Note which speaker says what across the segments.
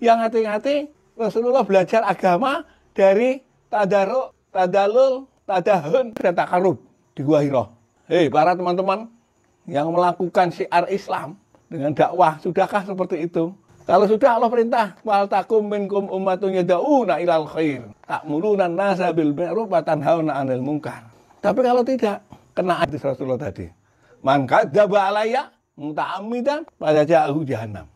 Speaker 1: Yang hati-hati Rasulullah belajar agama dari tadaruk, tadalul, tadahun, dan takarub di Gua Hira. Hei para teman-teman yang melakukan syiar Islam dengan dakwah, sudahkah seperti itu? Kalau sudah, Allah perintah, wal takum minkum ummatun yad'una ilal khair, ta'muruna an-nasa bil ma'ruf wa tanhauna 'anil munkar. Tapi kalau tidak, kena hadis Rasulullah tadi. Man kadzdzaba alayya muta'ammidan pada ja'ahu jahannam.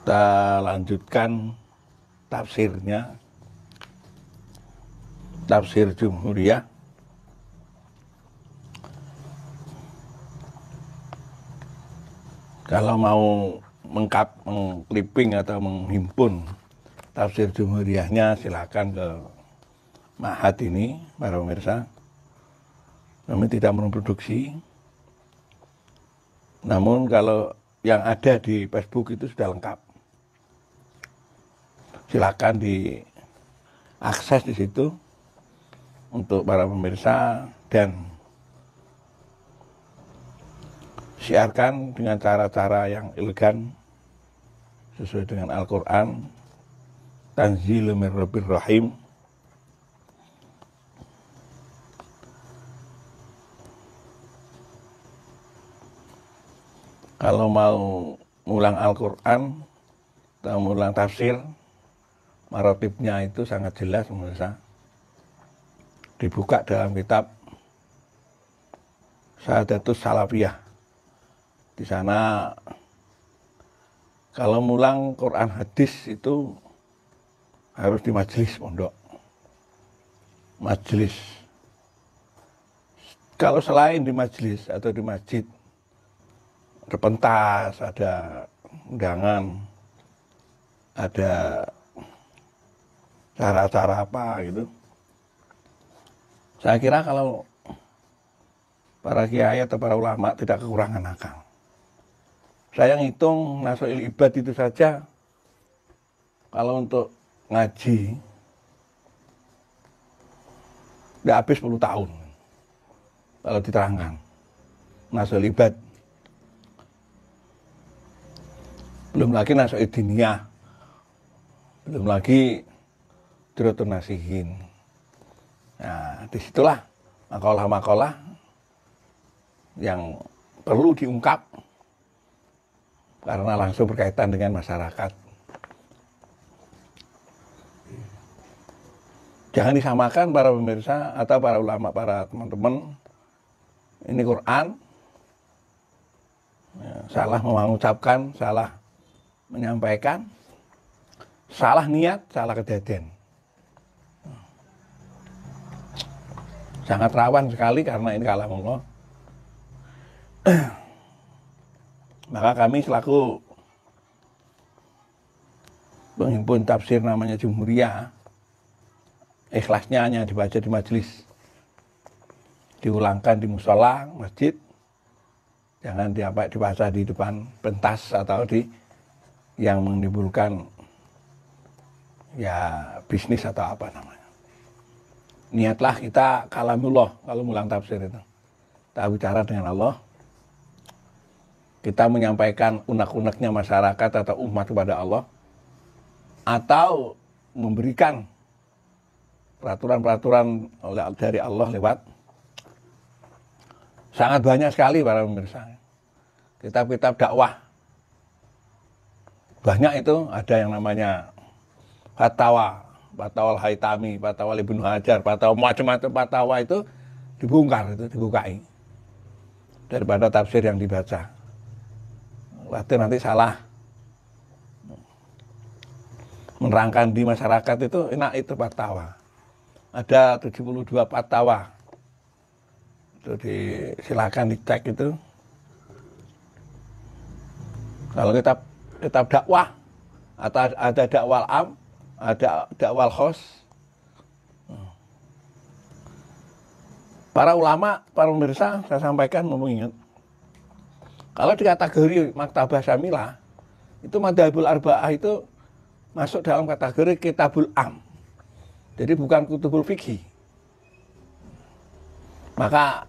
Speaker 1: Kita lanjutkan tafsirnya. Tafsir Jumhuriyah. Kalau mau mengclipping atau menghimpun tafsir Jumhuriyahnya, silakan ke Ma'had ini, para pemirsa. Kami tidak memproduksi. Namun kalau yang ada di Facebook itu sudah lengkap. Silakan diakses di situ untuk para pemirsa dan siarkan dengan cara-cara yang elegan sesuai dengan Al-Quran. Tanzilun mir Rabbir Rahim. Kalau mau ngulang Al-Quran atau ngulang tafsir, maratibnya itu sangat jelas pemirsa. Dibuka dalam kitab Syahadatus Salafiyah. Di sana kalau mulang Quran hadis itu harus di majelis pondok. Majelis. Kalau selain di majelis atau di masjid, ada pentas, ada undangan, ada cara-cara apa gitu. Saya kira kalau para kiai atau para ulama tidak kekurangan akal. Saya ngitung Nasoil Ibad itu saja, kalau untuk ngaji, udah habis 10 tahun. Kalau diterangkan, Nasoil Ibad. Belum lagi Nasoil Diniyah. Belum lagi Durratun Nasihin. Nah, disitulah makalah-makalah yang perlu diungkap karena langsung berkaitan dengan masyarakat. Jangan disamakan para pemirsa atau para ulama, para teman-teman. Ini Quran. Ya, salah mengucapkan, salah menyampaikan, salah niat, salah kejadian. Sangat rawan sekali karena ini kalamullah. Maka kami selaku penghimpun tafsir namanya Jumhuriyah, ikhlasnya hanya dibaca di majelis, diulangkan di musola, masjid, jangan dibaca di depan pentas atau di yang menimbulkan ya bisnis atau apa namanya. Niatlah kita kalamullah kalau mulang tafsir itu. Kita bicara dengan Allah. Kita menyampaikan unek-uneknya masyarakat atau umat kepada Allah. Atau memberikan peraturan-peraturan dari Allah lewat. Sangat banyak sekali para pemirsa. Kitab-kitab dakwah. Banyak itu, ada yang namanya Fatwa. Fatwa Al-Haytami, Fatwa Ibnu Hajar, Fatwa macam-macam fatwa itu dibongkar, itu dibukai daripada tafsir yang dibaca. Waktu nanti salah menerangkan di masyarakat itu enak itu fatwa. Ada 72 fatwa. Itu silakan dicek itu. Kalau kitab dakwah atau ada dakwal am, ada dakwal khos. Para ulama, para pemirsa, saya sampaikan mengingat, kalau di kategori Maktabah Syamilah, itu Madhabul Arba'ah itu masuk dalam kategori Kitabul Am. Jadi bukan Kutubul Fikhi. Maka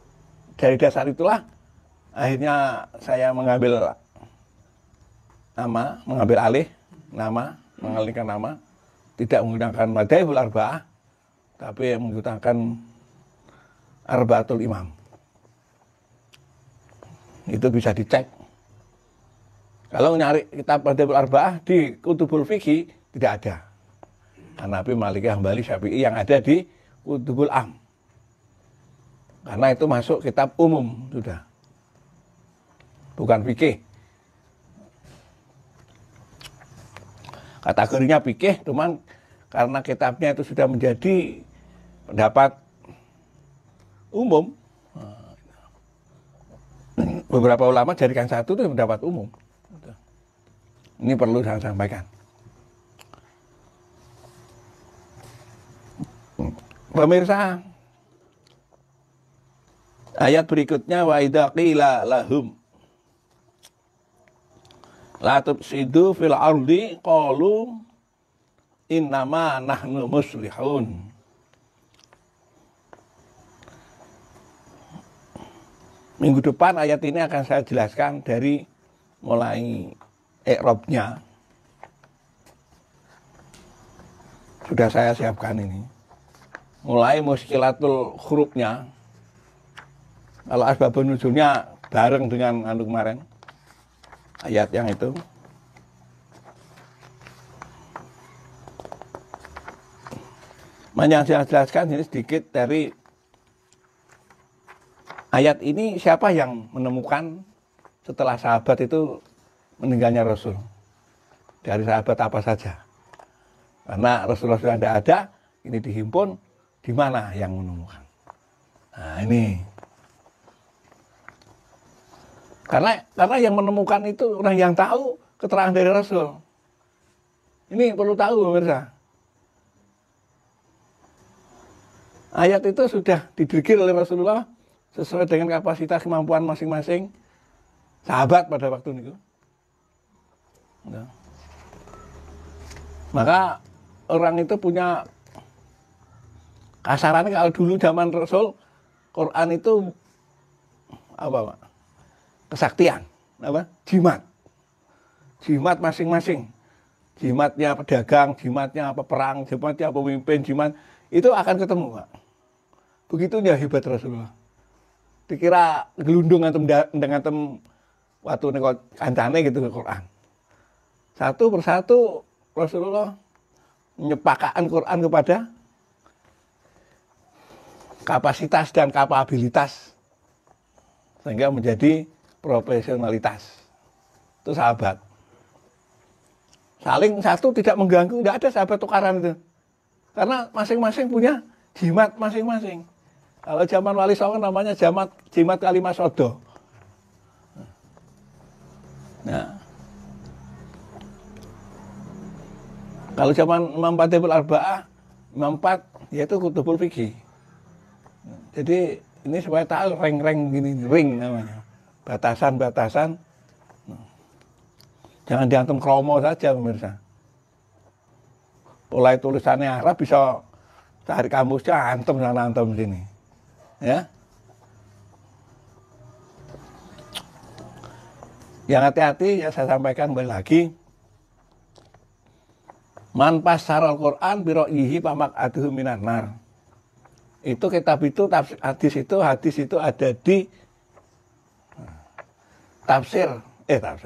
Speaker 1: dari dasar itulah akhirnya saya mengambil alih nama, mengalihkan nama, tidak menggunakan Madzhabul Arba'ah, tapi menggunakan Arba'atul Imam. Itu bisa dicek. Kalau nyari kitab Madzhabul Arba'ah di Kutubul Fikih tidak ada. Hanafi, Maliki, Hambali, Syafi'i yang ada di Kutubul Am. Karena itu masuk kitab umum sudah. Bukan fikih. Kategorinya fikih, cuman karena kitabnya itu sudah menjadi pendapat umum. Beberapa ulama jadikan satu itu pendapat umum. Ini perlu saya sampaikan. Pemirsa, ayat berikutnya wa idza qila lahum la tufsidu fil ardi qalu innama nahnu muslihun. Minggu depan ayat ini akan saya jelaskan dari mulai i'rabnya. Sudah saya siapkan ini. Mulai muskilatul hurufnya. Kalau asbabun nuzulnya bareng dengan kemarin ayat yang itu. Yang saya jelaskan ini sedikit dari ayat ini, siapa yang menemukan setelah sahabat itu meninggalnya Rasul. Dari sahabat apa saja. Karena Rasulullah sudah tidak ada, ini dihimpun, di mana yang menemukan. Nah ini. Karena yang menemukan itu orang yang tahu keterangan dari Rasul. Ini perlu tahu pemirsa. Ayat itu sudah didirgir oleh Rasulullah sesuai dengan kapasitas kemampuan masing-masing sahabat pada waktu itu. Nah. Maka orang itu punya kasarannya, kalau dulu zaman Rasul Quran itu apa Pak? Kesaktian, apa? Jimat masing-masing. Jimatnya pedagang, jimatnya peperang, jimatnya pemimpin, jimat itu akan ketemu, Pak. Begitunya hebat Rasulullah. Dikira gelundung antem waktu nek kancane gitu ke Quran. Satu persatu Rasulullah menyepakatkan Quran kepada kapasitas dan kapabilitas sehingga menjadi profesionalitas. Itu sahabat. Saling satu tidak mengganggu, tidak ada sahabat tukaran itu. Karena masing-masing punya jimat masing-masing. Kalau zaman Wali Songo namanya jimat Kalimah Sodo. Nah. Kalau zaman Imam Madzhabul Arba'ah, Imam 4 yaitu Kutubul Fikih. Jadi ini supaya tahu ring gini, ring namanya. Batasan-batasan. Jangan diantem kromo saja pemirsa. Mulai tulisannya Arab bisa cari kamusnya antem sana antem sini. Ya. Yang hati-hati ya saya sampaikan kembali lagi. Man pasarul Quran biro'ihi pamak aduh minan nar. Itu kitab itu hadis itu ada di tafsir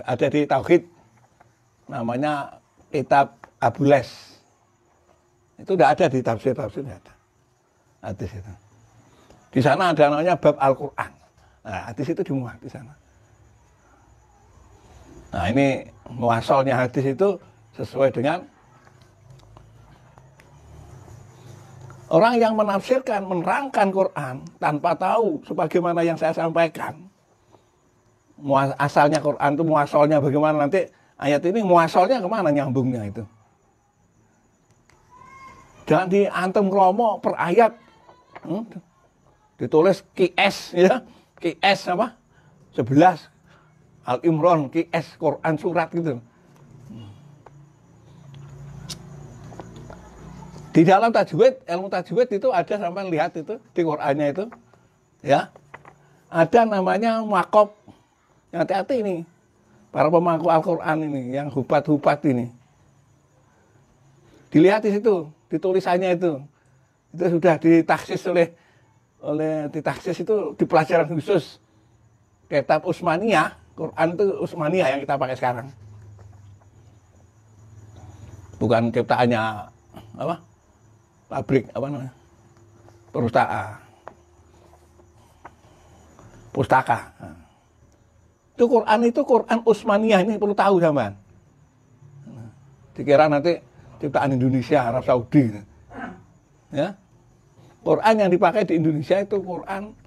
Speaker 1: ada di tauhid, namanya kitab Abules. Itu tidak ada di tafsir tidak ada hadis itu. Di sana ada namanya bab Al-Quran. Nah, hadis itu dimuat di sana. Nah, ini muasalnya hadis itu sesuai dengan orang yang menafsirkan, menerangkan Quran tanpa tahu sebagaimana yang saya sampaikan. Asalnya Quran itu muasalnya bagaimana, nanti ayat ini muasalnya kemana nyambungnya itu. Jangan diantem kromo per ayat. Ditulis QS ya. QS apa? 11 Al-Imran QS Quran surat gitu. Di dalam tajwid, ilmu tajwid itu ada sampai lihat itu di Qurannya itu. Ya, ada namanya wakop. Hati-hati ini, para pemangku Al-Quran ini, yang hubat-hubat ini. Dilihat di situ, di tulisannya itu sudah ditaksis ditaksis itu di pelajaran khusus kitab Utsmaniyah. Quran itu Utsmaniyah yang kita pakai sekarang, bukan ciptaannya apa pabrik apa namanya pustaka. Nah, itu Quran Utsmaniyah, ini perlu tahu sampean. Dikira nanti ciptaan Indonesia, Arab Saudi. Ya. Quran yang dipakai di Indonesia itu Quran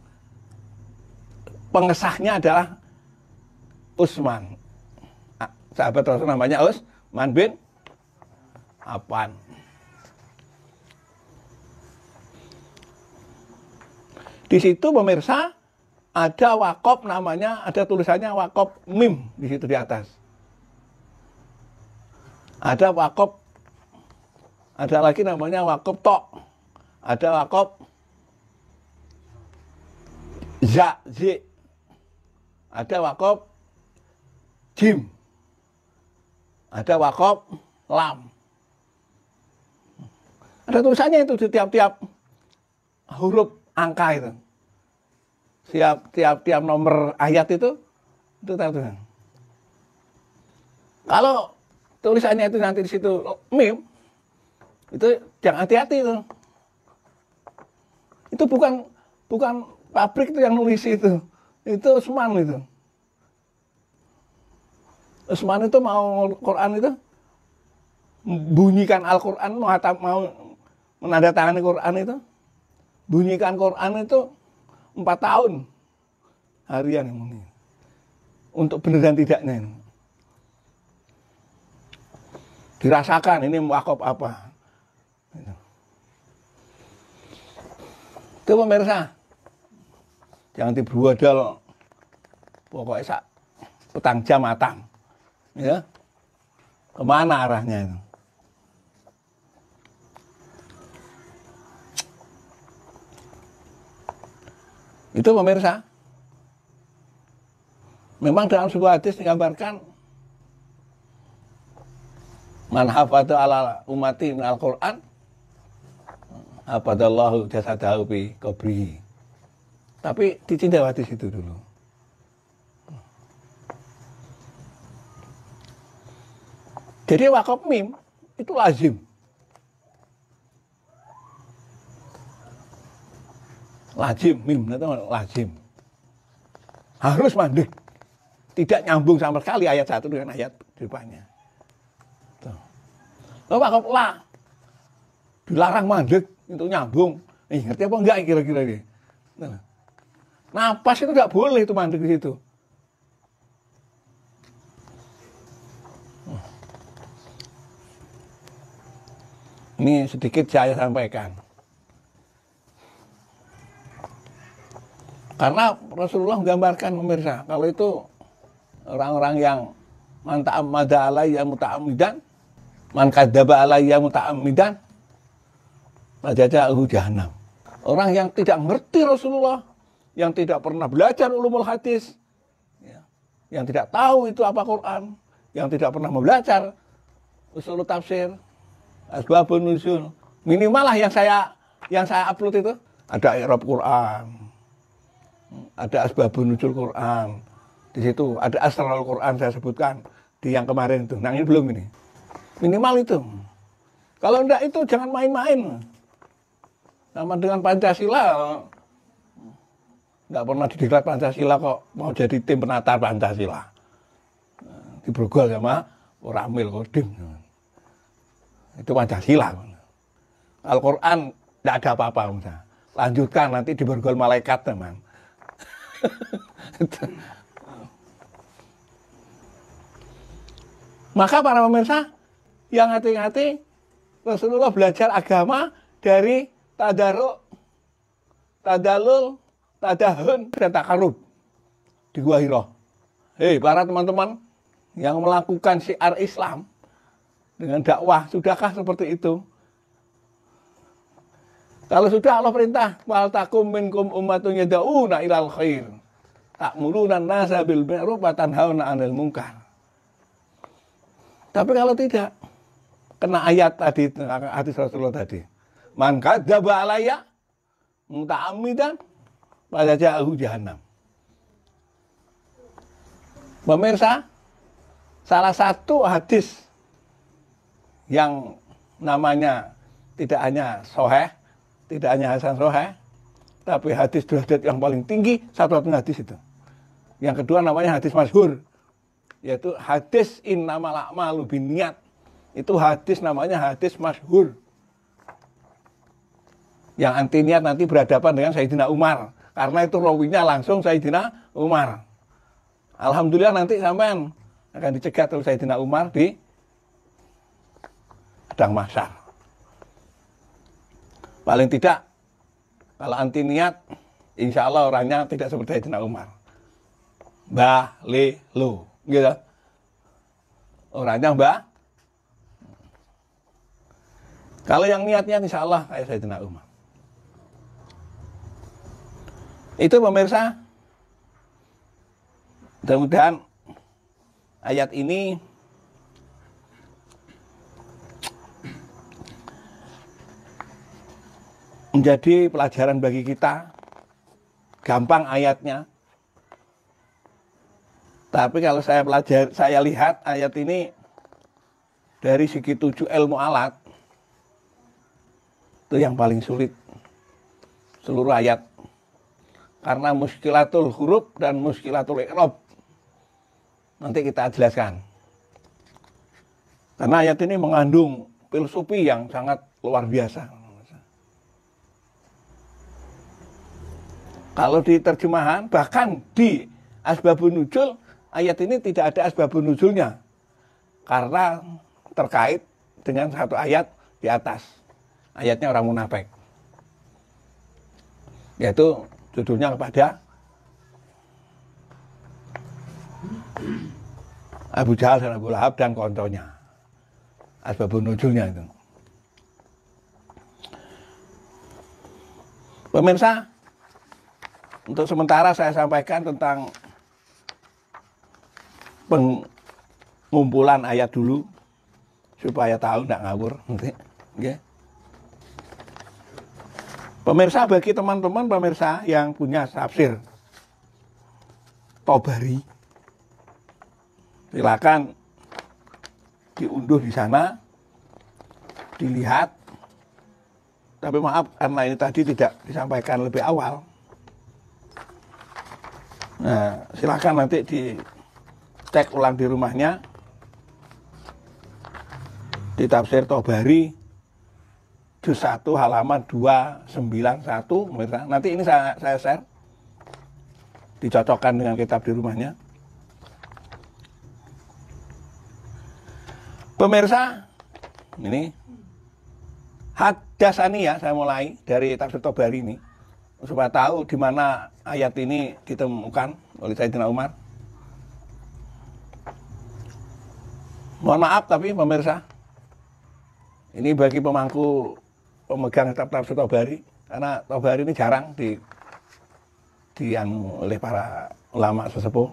Speaker 1: pengesahnya adalah Utsman. Sahabat Rasul namanya Utsman bin Affan. Di situ pemirsa ada wakop namanya, ada tulisannya wakop mim di situ di atas. Ada wakop, ada lagi namanya wakop tok, ada wakop za, zi, ada wakop jim, ada wakop lam. Ada tulisannya itu di tiap-tiap huruf angka itu. Tiap nomor ayat itu tahu. Kalau tulisannya itu nanti di situ mim, itu jangan hati-hati itu. Itu bukan pabrik itu yang nulis itu. Itu Utsman itu. Utsman itu mau Quran itu bunyikan Al-Quran, mau menandatangani Quran itu, bunyikan Quran itu 4 tahun harian ini. Untuk benar dan tidaknya ini. Dirasakan ini wakop apa. Itu pemirsa, jangan diberwadal pokoknya sak petang jam matang. Ya, kemana arahnya itu? Itu pemirsa, memang dalam sebuah hadis digambarkan man hafadha ala ummati min al-Qur'an hafadallahu jasadahu bi qabrihi. Tapi ditinjau hadis itu dulu. Jadi wakaf mim itu lazim. Lazim, mim itu lazim. Harus mandek. Tidak nyambung sama sekali ayat satu dengan ayat depannya. Lalu wakaf la dilarang mandek itu nyambung. Ngerti apa enggak kira-kira ini? Napas itu enggak boleh itu mandek di situ. Ini sedikit saya sampaikan. Karena Rasulullah menggambarkan pemirsa, kalau itu orang-orang yang man ta'ammada alayya muta'ammidan, man kadzdzaba alayya muta'ammidan, fajaza'uhu jahannam. Orang yang tidak ngerti Rasulullah, yang tidak pernah belajar ulumul hadis, yang tidak tahu itu apa Quran, yang tidak pernah membaca usul tafsir, asbabun nuzul, minimal lah yang saya upload itu ada i'rab Quran, ada asbabun nuzul Quran, di situ ada asrarul Quran saya sebutkan di yang kemarin itu. Nah ini belum ini, minimal itu. Kalau enggak itu jangan main-main. Sama dengan Pancasila, enggak pernah didiklat Pancasila kok mau jadi tim penata Pancasila. Dibergol sama Ramil Kodim. Itu Pancasila. Al-Quran tidak ada apa-apa. Lanjutkan nanti dibergol malaikat teman. Maka para pemirsa yang hati-hati, Rasulullah belajar agama dari tadaruk, tadalul, tadahun, dan takarub di Gua Hira. Hei para teman-teman yang melakukan syiar Islam dengan dakwah, sudahkah seperti itu? Kalau sudah Allah perintah, wal takum minkum ummatun yad'una ilal khair. Ta'muruna an-nasa bil ma'ruf wa tanhauna 'anil munkar. Tapi kalau tidak, kena ayat tadi, hadis Rasulullah tadi. Man kadzdzaba alayya muta'ammidan fajaza'uhu jahannam. Pemirsa, salah satu hadis yang namanya tidak hanya sahih, tidak hanya hasan sahih, tapi hadis derajat yang paling tinggi, satu-satunya hadis itu. Yang kedua namanya hadis masyhur, yaitu hadis innamal a'malu binniyat. Itu hadis namanya hadis masyhur. Yang anti niat nanti berhadapan dengan Sayyidina Umar, karena itu rawinya langsung Sayyidina Umar. Alhamdulillah nanti sampean akan dicegat oleh Sayyidina Umar di padang mahsyar. Paling tidak, kalau anti niat, insya Allah orangnya tidak seperti Sayyidina Umar. Balelo, gitu. Orangnya mbak. Kalau yang niatnya insya Allah kayak Sayyidina Umar. Itu pemirsa, mudah-mudahan ayat ini menjadi pelajaran bagi kita. Gampang ayatnya, tapi kalau saya lihat ayat ini dari segi 7 ilmu alat, itu yang paling sulit seluruh ayat, karena muskilatul huruf dan muskilatul i'rab nanti kita jelaskan. Karena ayat ini mengandung filosofi yang sangat luar biasa. Kalau di terjemahan, bahkan di asbabun nuzul, ayat ini tidak ada asbabun nuzulnya. Karena terkait dengan satu ayat di atas. Ayatnya orang munafik. Yaitu judulnya kepada Abu Jahal dan Abu Lahab dan kontonya. Asbabun nuzulnya itu. Pemirsa, untuk sementara saya sampaikan tentang pengumpulan ayat dulu, supaya tahu tidak ngawur nanti. Okay. Pemirsa, bagi teman-teman pemirsa yang punya tafsir Tobari, silakan diunduh di sana, dilihat. Tapi maaf, karena ini tadi tidak disampaikan lebih awal. Nah, silakan nanti dicek ulang di rumahnya, di tafsir Tobari juz 1 halaman 291. Nanti ini saya share, dicocokkan dengan kitab di rumahnya. Pemirsa, ini hadasani ya, saya mulai dari tafsir Tobari ini supaya tahu di mana ayat ini ditemukan oleh Sayyidina Umar. Mohon maaf tapi pemirsa, ini bagi pemangku pemegang kitab tafsir Tobari, karena Tobari ini jarang oleh para ulama sesepuh.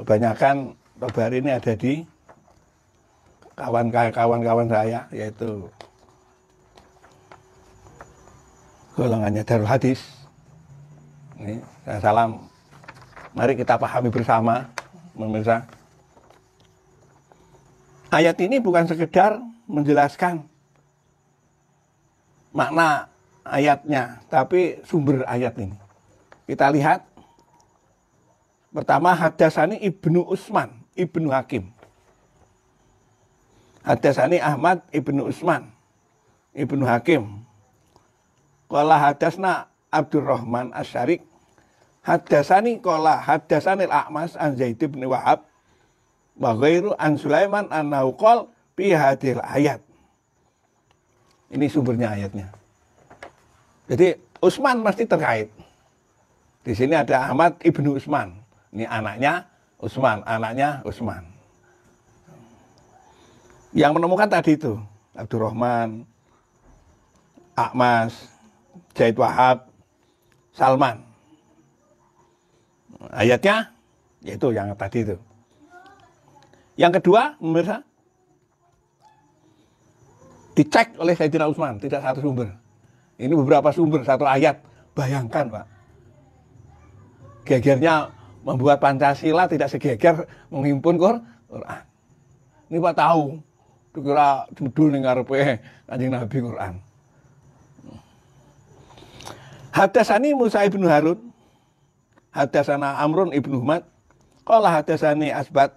Speaker 1: Kebanyakan Tobari ini ada di kawan-kawan saya, yaitu golongannya Darul Hadis. Ini saya salam. Mari kita pahami bersama, pemirsa. Ayat ini bukan sekedar menjelaskan makna ayatnya, tapi sumber ayat ini. Kita lihat. Pertama, hadasani Ibnu Utsman, Ibnu Hakim. Hadasani Ahmad Ibnu Utsman, Ibnu Hakim. Qala hadasna Abdurrahman Asy-Syarik. Hadasani qala hadasanil A'mas an Zaid bin Wahab wa ghairu an Sulaiman annahu qala fi hadhil ayat. Ini sumbernya ayatnya. Jadi Utsman pasti terkait. Di sini ada Ahmad Ibnu Utsman. Ini anaknya Utsman, anaknya Utsman. Yang menemukan tadi itu Abdurrahman, A'mas, Zaid Wahab, Salman. Ayatnya yaitu yang tadi itu. Yang kedua, pemirsa, dicek oleh Sayyidina Utsman, tidak satu sumber. Ini beberapa sumber, satu ayat. Bayangkan, Pak. Gegernya membuat Pancasila tidak segeger menghimpun Quran. Ini Pak tahu, dikira judul ning ngarepe Kanjeng Nabi Quran. Hadatsani Musa ibnu Harun, hadatsana Amrun ibnu Humad, qala hadatsani Asbat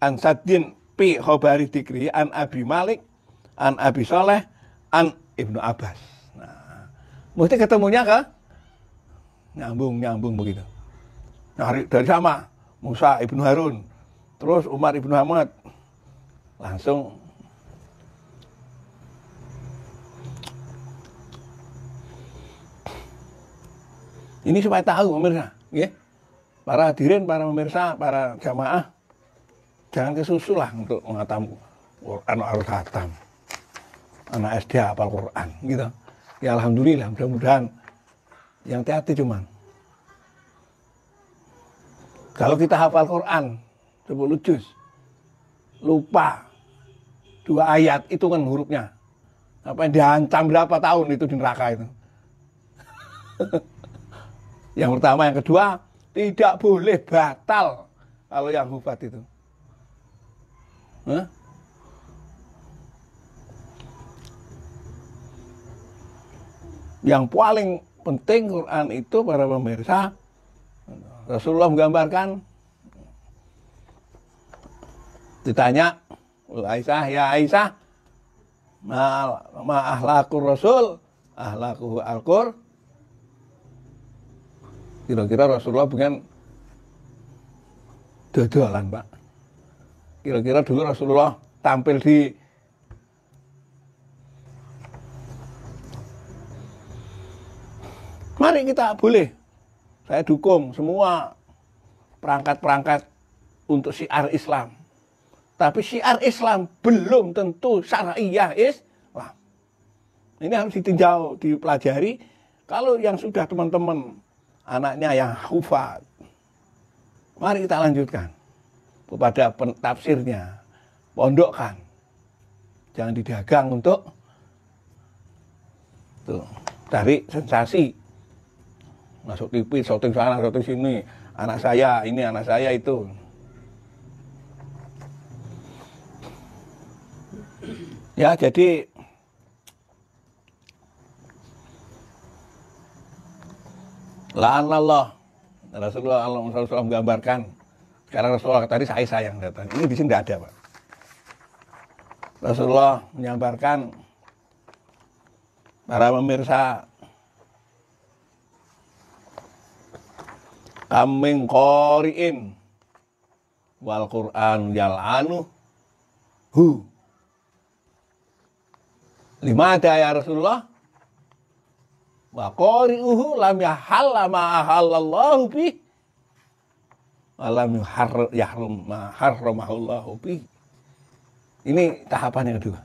Speaker 1: an Saddin pi khabari dikri an Abi Malik an Abi Saleh an Ibnu Abbas. Nah, mesti ketemunya ke nyambung begitu. Nah, dari sama Musa ibnu Harun, terus Umar ibnu Hamad, langsung ini supaya tahu pemirsa, ya. Para hadirin, para pemirsa, para jamaah, jangan kesusu lah untuk mengatam Quran harus khatam. Anak SD hafal Quran, gitu. Ya alhamdulillah, mudah-mudahan yang hati-hati cuman. Kalau kita hafal Quran 10 juz, lupa 2 ayat, itu kan hurufnya. Apa yang diancam berapa tahun itu di neraka itu. Yang pertama, yang kedua, tidak boleh batal kalau yang hufat itu. Hah? Yang paling penting Quran itu para pemirsa, Rasulullah menggambarkan, ditanya Aisyah, ya Aisyah, ma ahlakur Rasul, ahlaku al-Qur. Kira-kira Rasulullah bukan dodolan, Pak. Kira-kira dulu Rasulullah tampil di mari kita boleh. Saya dukung semua perangkat-perangkat untuk syiar Islam. Tapi syiar Islam belum tentu syariah Islam. Ini harus ditinjau, dipelajari. Kalau yang sudah teman-teman anaknya yang hufat, mari kita lanjutkan kepada tafsirnya, pondokkan. Jangan didagang untuk tuh, cari sensasi. Masuk TV, syuting sana, syuting sini. Anak saya, ini anak saya itu. Ya, jadi la'anallah. Rasulullah menggambarkan. Sekarang Rasulullah tadi saya sayang datang. Ini di sini tidak ada, Pak. Rasulullah menyabarkan para pemirsa, kaming qori'in wal Qur'an yal'anu hu. Lima ada ya Rasulullah. Wa qori'uhu lam yahalla ma ahallallahu bih. Wa lam yahrum ma harramallahu bih. Ini tahapan yang kedua.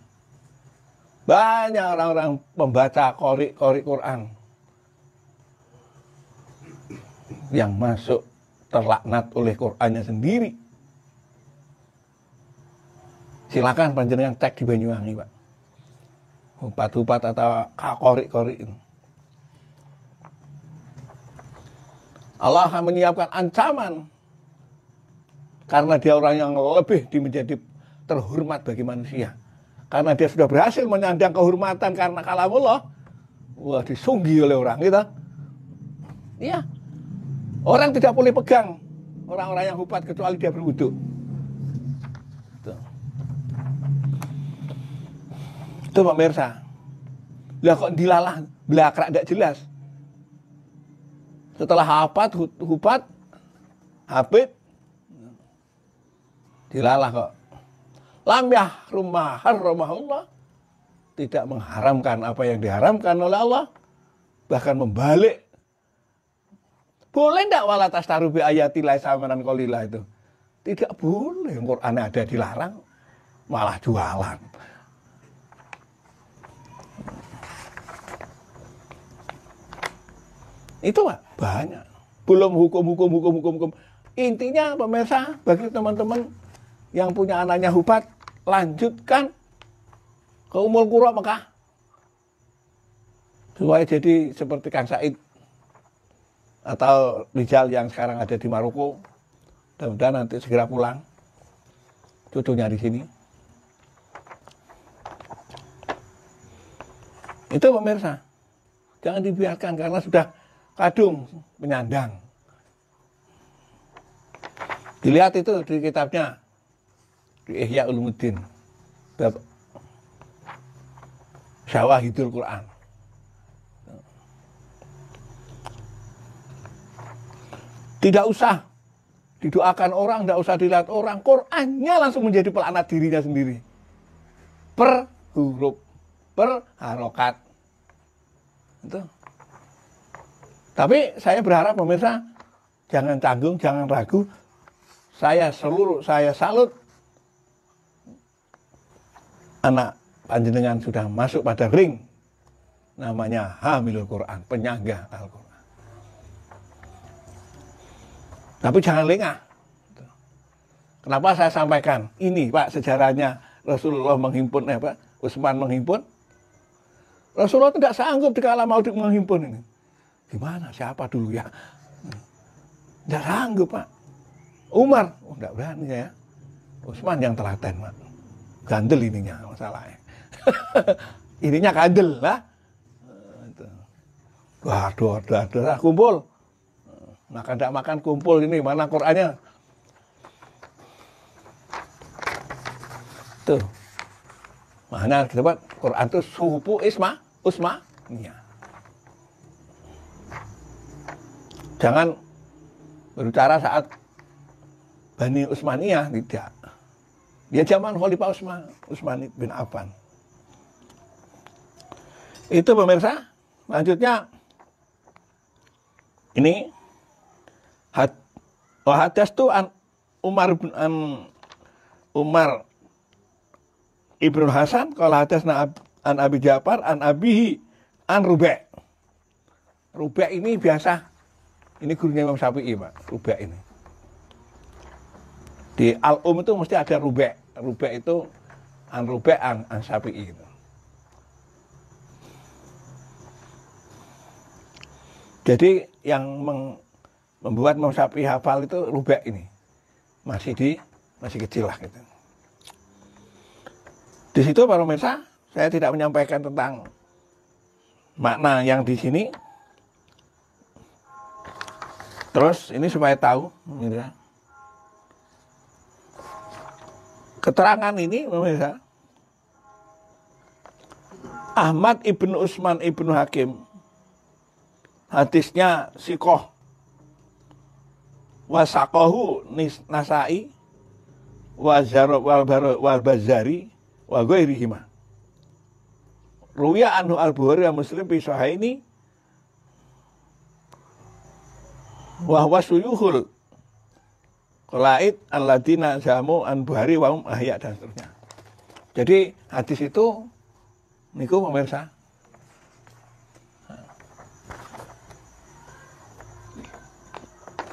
Speaker 1: Banyak orang-orang pembaca qori Quran yang masuk terlaknat oleh Qur'annya sendiri. Silakan panjenengan cek di Banyuwangi, Pak. Hupat-hupat atau qori itu. Allah akan menyiapkan ancaman karena dia orang yang lebih menjadi terhormat bagi manusia. Karena dia sudah berhasil menyandang kehormatan karena kalamullah. Wah, disunggi oleh orang gitu. Iya. Orang tidak boleh pegang orang-orang yang hufat kecuali dia berwudu. Itu pemirsa. Lah kok dilalah belakrak tidak jelas. Setelah hafat, hufat, hafid, dilalah kok. Lam yahrum ma harramahullah. Tidak mengharamkan apa yang diharamkan oleh Allah. Bahkan membalik. Boleh enggak wala tastaru bi ayatillah samanan qalila itu? Tidak boleh. Quran ada dilarang, malah jualan. Itu Pak, banyak. Belum hukum. Intinya pemirsa, bagi teman-teman yang punya anaknya hubat, lanjutkan ke Ummul Qura Mekah. Supaya jadi seperti Kang Said atau Rizal yang sekarang ada di Maroko. Mudah-mudahan nanti segera pulang. Cucunya di sini. Itu pemirsa. Jangan dibiarkan karena sudah kadung penyandang. Dilihat itu di kitabnya di Ihya Ulumuddin bab Syawahidul Quran. Tidak usah didoakan orang, tidak usah dilihat orang. Qurannya langsung menjadi pelaknat dirinya sendiri. Per huruf, per harokat. Itu. Tapi saya berharap pemirsa jangan canggung, jangan ragu. Saya salut anak panjenengan sudah masuk pada ring namanya Hamilul Quran, penyangga Al-Quran. Tapi jangan lengah. Kenapa saya sampaikan ini Pak, sejarahnya Rasulullah menghimpun Utsman menghimpun. Rasulullah tidak sanggup dikala mau menghimpun ini. Gimana, siapa dulu ya? Tidak sanggup Pak. Umar, tidak berani ya. Utsman yang telaten Pak. Gandel ininya masalahnya. Ininya kandel lah. Waduh, kumpul. Makan tidak makan kumpul ini, mana Qurannya? Tuh. Mana kita buat Quran itu suhu Usma. Iya. Jangan berbicara saat Bani Utsmaniyah, tidak. Dia zaman Khalifah Utsman bin Affan. Itu pemirsa. Lanjutnya ini hadas tu Umar Ibnu Hasan kalau hadas an Abi Ja'far an Abihi an Rubai. Rubai ini biasa. Ini gurunya Imam Syafi'i Pak, Rubai ini. Di Al-Um itu mesti ada Rubai. Rubai itu an Rubai an Syafi'i itu. Jadi yang membuat Imam Syafi'i hafal itu Rubai ini. Masih kecil lah gitu. Di situ para pemirsa, saya tidak menyampaikan tentang makna yang di sini. Terus ini supaya tahu, pemirsa. Keterangan ini pemirsa, Ahmad ibnu Utsman ibnu Hakim, hadisnya Sikoh, wasakohu Nasai, wal Bazari, wa ghairihima. Ruya anhu al-Bukhari wa Muslim fi sahihaini wa huwa suyuhul Qalaid alladzina zamu an Bukhari wa ahya dan seterusnya. Jadi hadis itu niku pemirsa.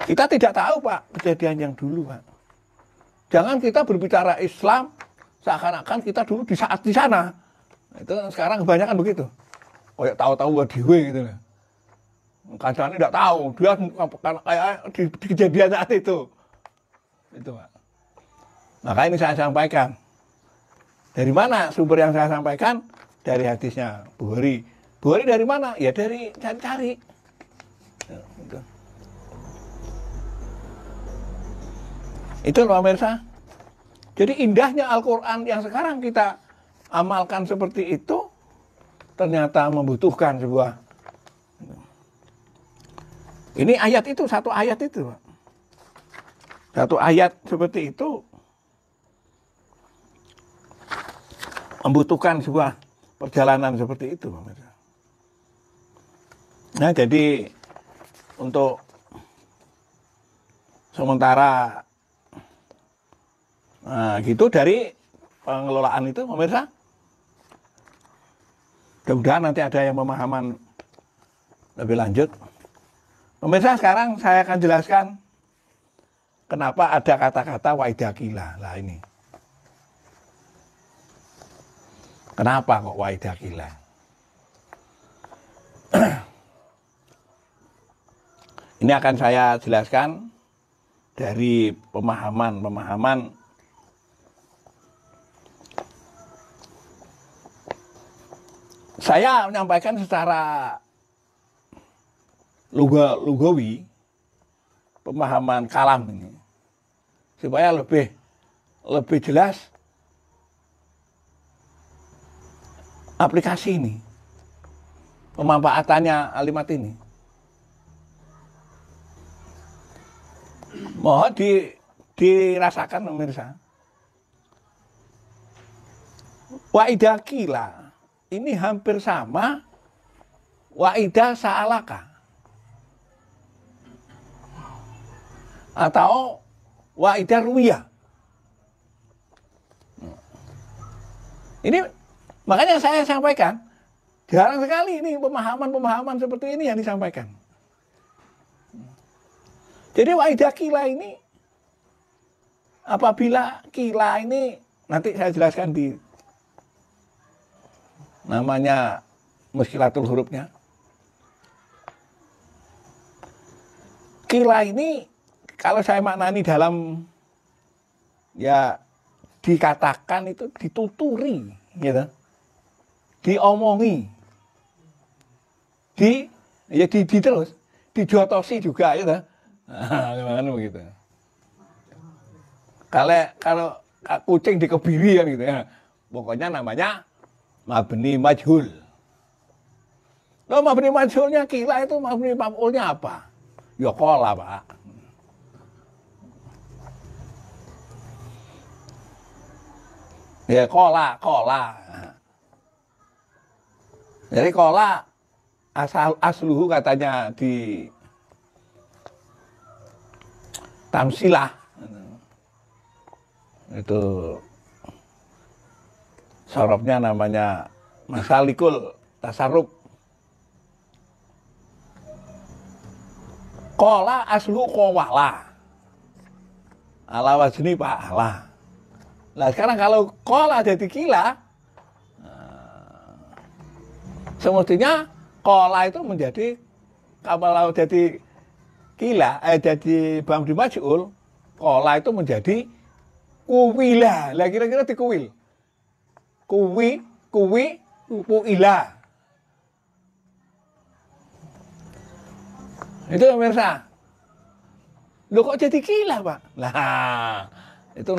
Speaker 1: Kita tidak tahu Pak kejadian yang dulu Pak. Jangan kita berbicara Islam seakan-akan kita dulu di saat di sana. Itu sekarang kebanyakan begitu. Kayak tahu-tahu dhewe gitu. Kancane tidak tahu, dia kayak di kejadian saat itu. Itu Pak. Maka ini saya sampaikan. Dari mana sumber yang saya sampaikan? Dari hadisnya Bukhari. Bukhari dari mana? Ya dari cari-cari. Ya, gitu. Itu loh pemirsa. Jadi indahnya Al-Quran yang sekarang kita amalkan seperti itu ternyata membutuhkan sebuah. Ini ayat itu, satu ayat itu Pak. Satu ayat seperti itu membutuhkan sebuah perjalanan seperti itu. Nah jadi untuk sementara gitu dari pengelolaan itu pemirsa, mudah-mudahan nanti ada yang pemahaman lebih lanjut. Pemirsa, sekarang saya akan jelaskan kenapa ada kata-kata waidah kila. Lah ini. Kenapa kok waidah kila? Ini akan saya jelaskan dari pemahaman saya menyampaikan secara lugawi pemahaman kalam ini supaya lebih jelas aplikasi ini, pemanfaatannya kalimat ini. Mohon dirasakan pemirsa. Waidah kila ini hampir sama waidah sa'alaka atau waidah ruwiyah. Ini makanya saya sampaikan, jarang sekali ini pemahaman seperti ini yang disampaikan. Jadi waidah kila ini, apabila kila ini, nanti saya jelaskan di namanya muskilatul hurufnya. Kila ini kalau saya maknani dalam ya dikatakan itu dituturi gitu. Diomongi. Terus dijotosi juga gitu. Nah, gimana begitu. Kalau kucing dikebiri kan gitu ya. Pokoknya namanya mabni majhul. Loh, mabni majhulnya kila itu mabni maf'ulnya apa? Ya qala, Pak. Ya qala. Jadi qala asluhu katanya di tamsilah itu sorobnya namanya masalikul tasarruf. Qala asluhu qawala ala wazni fa'ala. Nah sekarang kalau qala jadi kila, semestinya qala itu menjadi kalau jadi kila, jadi mabni majhul, qala itu menjadi kuwila. Lah kira-kira dikuwil. Kuwila. Itu pemirsa. Loh kok jadi kila, Pak? Nah, itu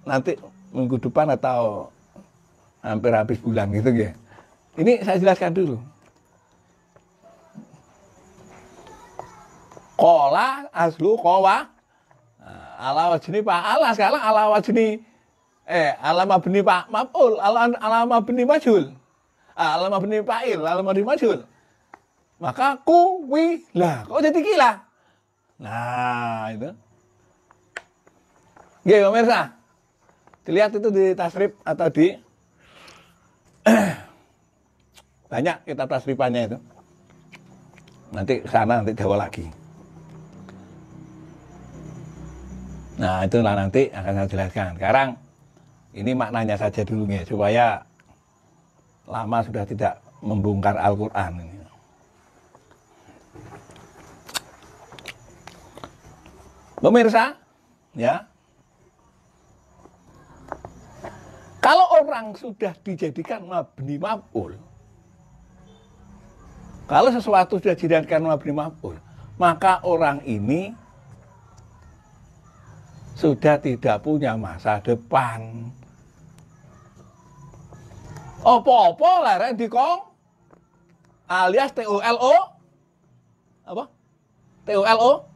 Speaker 1: nanti minggu depan atau hampir habis bulan gitu ya. Ini saya jelaskan dulu. Qala aslu qawa ala wazni fa'ala. Sekarang ala wazni ala mabni maf'ul, ala mabni majhul. Ala mabni fa'il, ala mabni majhul. Maka kuwila. Kok jadi kila? Nah, itu. Oke, pemirsa. Dilihat itu di tasrif atau di banyak kitab tasrifannya itu. Nanti sana nanti jawab lagi. Nah, itulah nanti akan saya jelaskan. Sekarang ini maknanya saja dulu ya, supaya lama sudah tidak membongkar Al-Qur'an ini. Pemirsa, ya. Kalau orang sudah dijadikan mabni maf'ul, kalau sesuatu sudah dijadikan mabni maf'ul, maka orang ini sudah tidak punya masa depan. Apa-apa larang dikong alias TOLO. Apa? TOLO?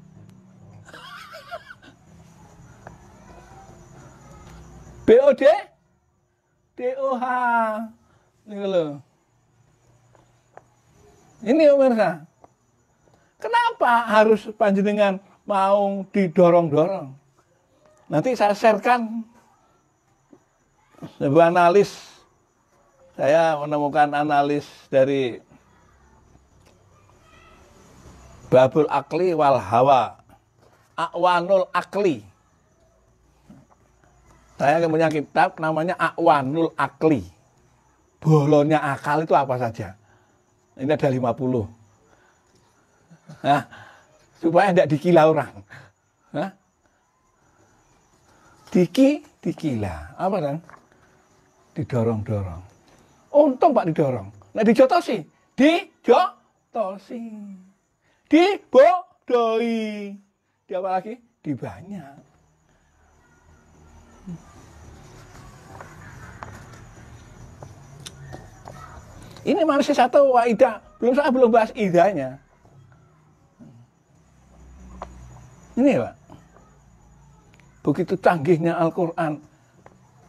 Speaker 1: BOD? DOH. Ini loh. Ini pemirsa. Kenapa harus panjenengan mau didorong-dorong? Nanti saya sharekan sebuah analis. Saya menemukan analis dari Babul akli wal hawa. A'wanul akli. Saya punya kitab namanya A'wanul akli. Bolonnya akal itu apa saja? Ini ada 50. Nah, supaya tidak dikila orang. Hah? Dikila. Apa kan? Didorong-dorong. Untung Pak didorong. Nah dijotosi. Dijotosi. Dibodohi. Di apa lagi? Dibanyak. Ini manusia satu waidah. Saya belum bahas idahnya. Ini Pak. Begitu canggihnya Al-Quran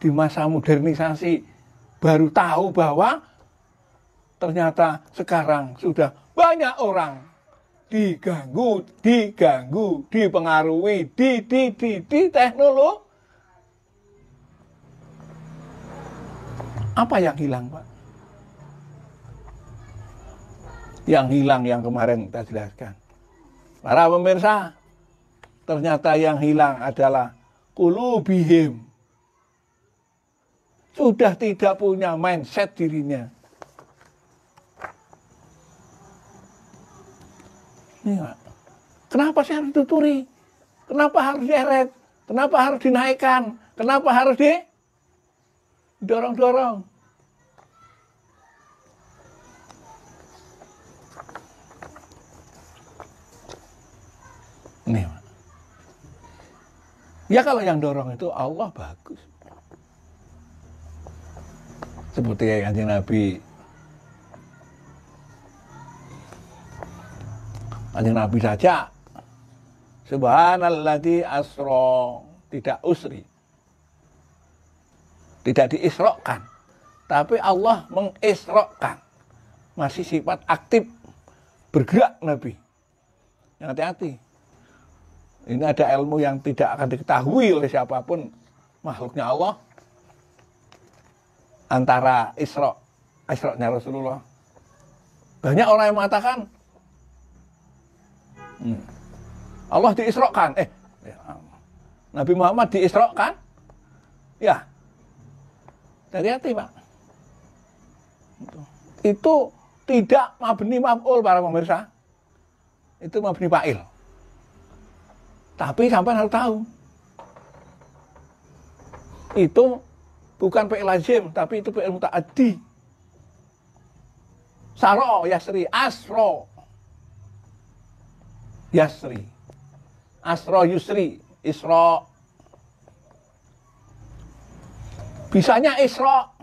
Speaker 1: di masa modernisasi, baru tahu bahwa ternyata sekarang sudah banyak orang diganggu, dipengaruhi, di teknologi. Apa yang hilang, Pak? Yang hilang yang kemarin kita jelaskan. Para pemirsa, ternyata yang hilang adalah qulubihim. Sudah tidak punya mindset dirinya. Ini, Pak. Kenapa sih harus dituturi? Kenapa harus dieret? Kenapa harus dinaikkan? Kenapa harus didorong-dorong? Ini, Pak. Ya kalau yang dorong itu Allah, bagus. Seperti Kanjeng Nabi. Kanjeng Nabi saja. Subhanalladzi asra, tidak usri. Tidak diisrokan. Tapi Allah mengisrokan. Masih sifat aktif. Bergerak Nabi. Yang hati-hati. Ini ada ilmu yang tidak akan diketahui oleh siapapun makhluknya Allah. Antara Isra-nya Rasulullah. Banyak orang yang mengatakan Allah diisrokan. Nabi Muhammad diisrokan? Ya. Hati-hati, Pak. Itu tidak mabni maf'ul para pemirsa. Itu mabni fa'il. Tapi sampai harus tahu. Itu bukan fi'il lazim, tapi itu fi'il muta'addi. Saro, yasri, asro. Yasri. Asro, yusri, isro. Bisanya isro.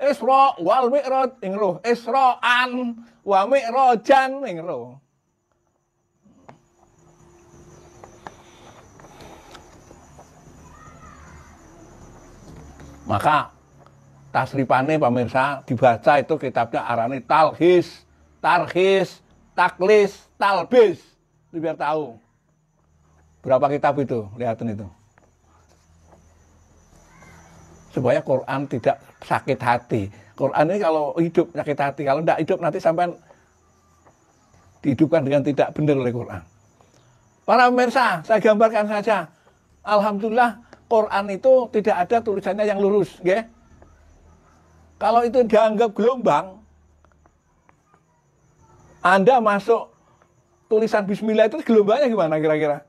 Speaker 1: Isro wal mi'raj ingruh. Isro'an wa mi'rajan ingruh. Maka tasrifane pemirsa dibaca itu kitabnya arane talhis, tarhis, taklis, talbis. Itu biar tahu. Berapa kitab itu? Lihatin itu. Supaya Quran tidak sakit hati. Quran ini kalau hidup sakit hati, kalau tidak hidup nanti sampai dihidupkan dengan tidak benar oleh Quran. Para pemirsa, saya gambarkan saja. Alhamdulillah Quran itu tidak ada tulisannya yang lurus, ya. Kalau itu dianggap gelombang, Anda masuk tulisan Bismillah itu gelombangnya gimana kira-kira?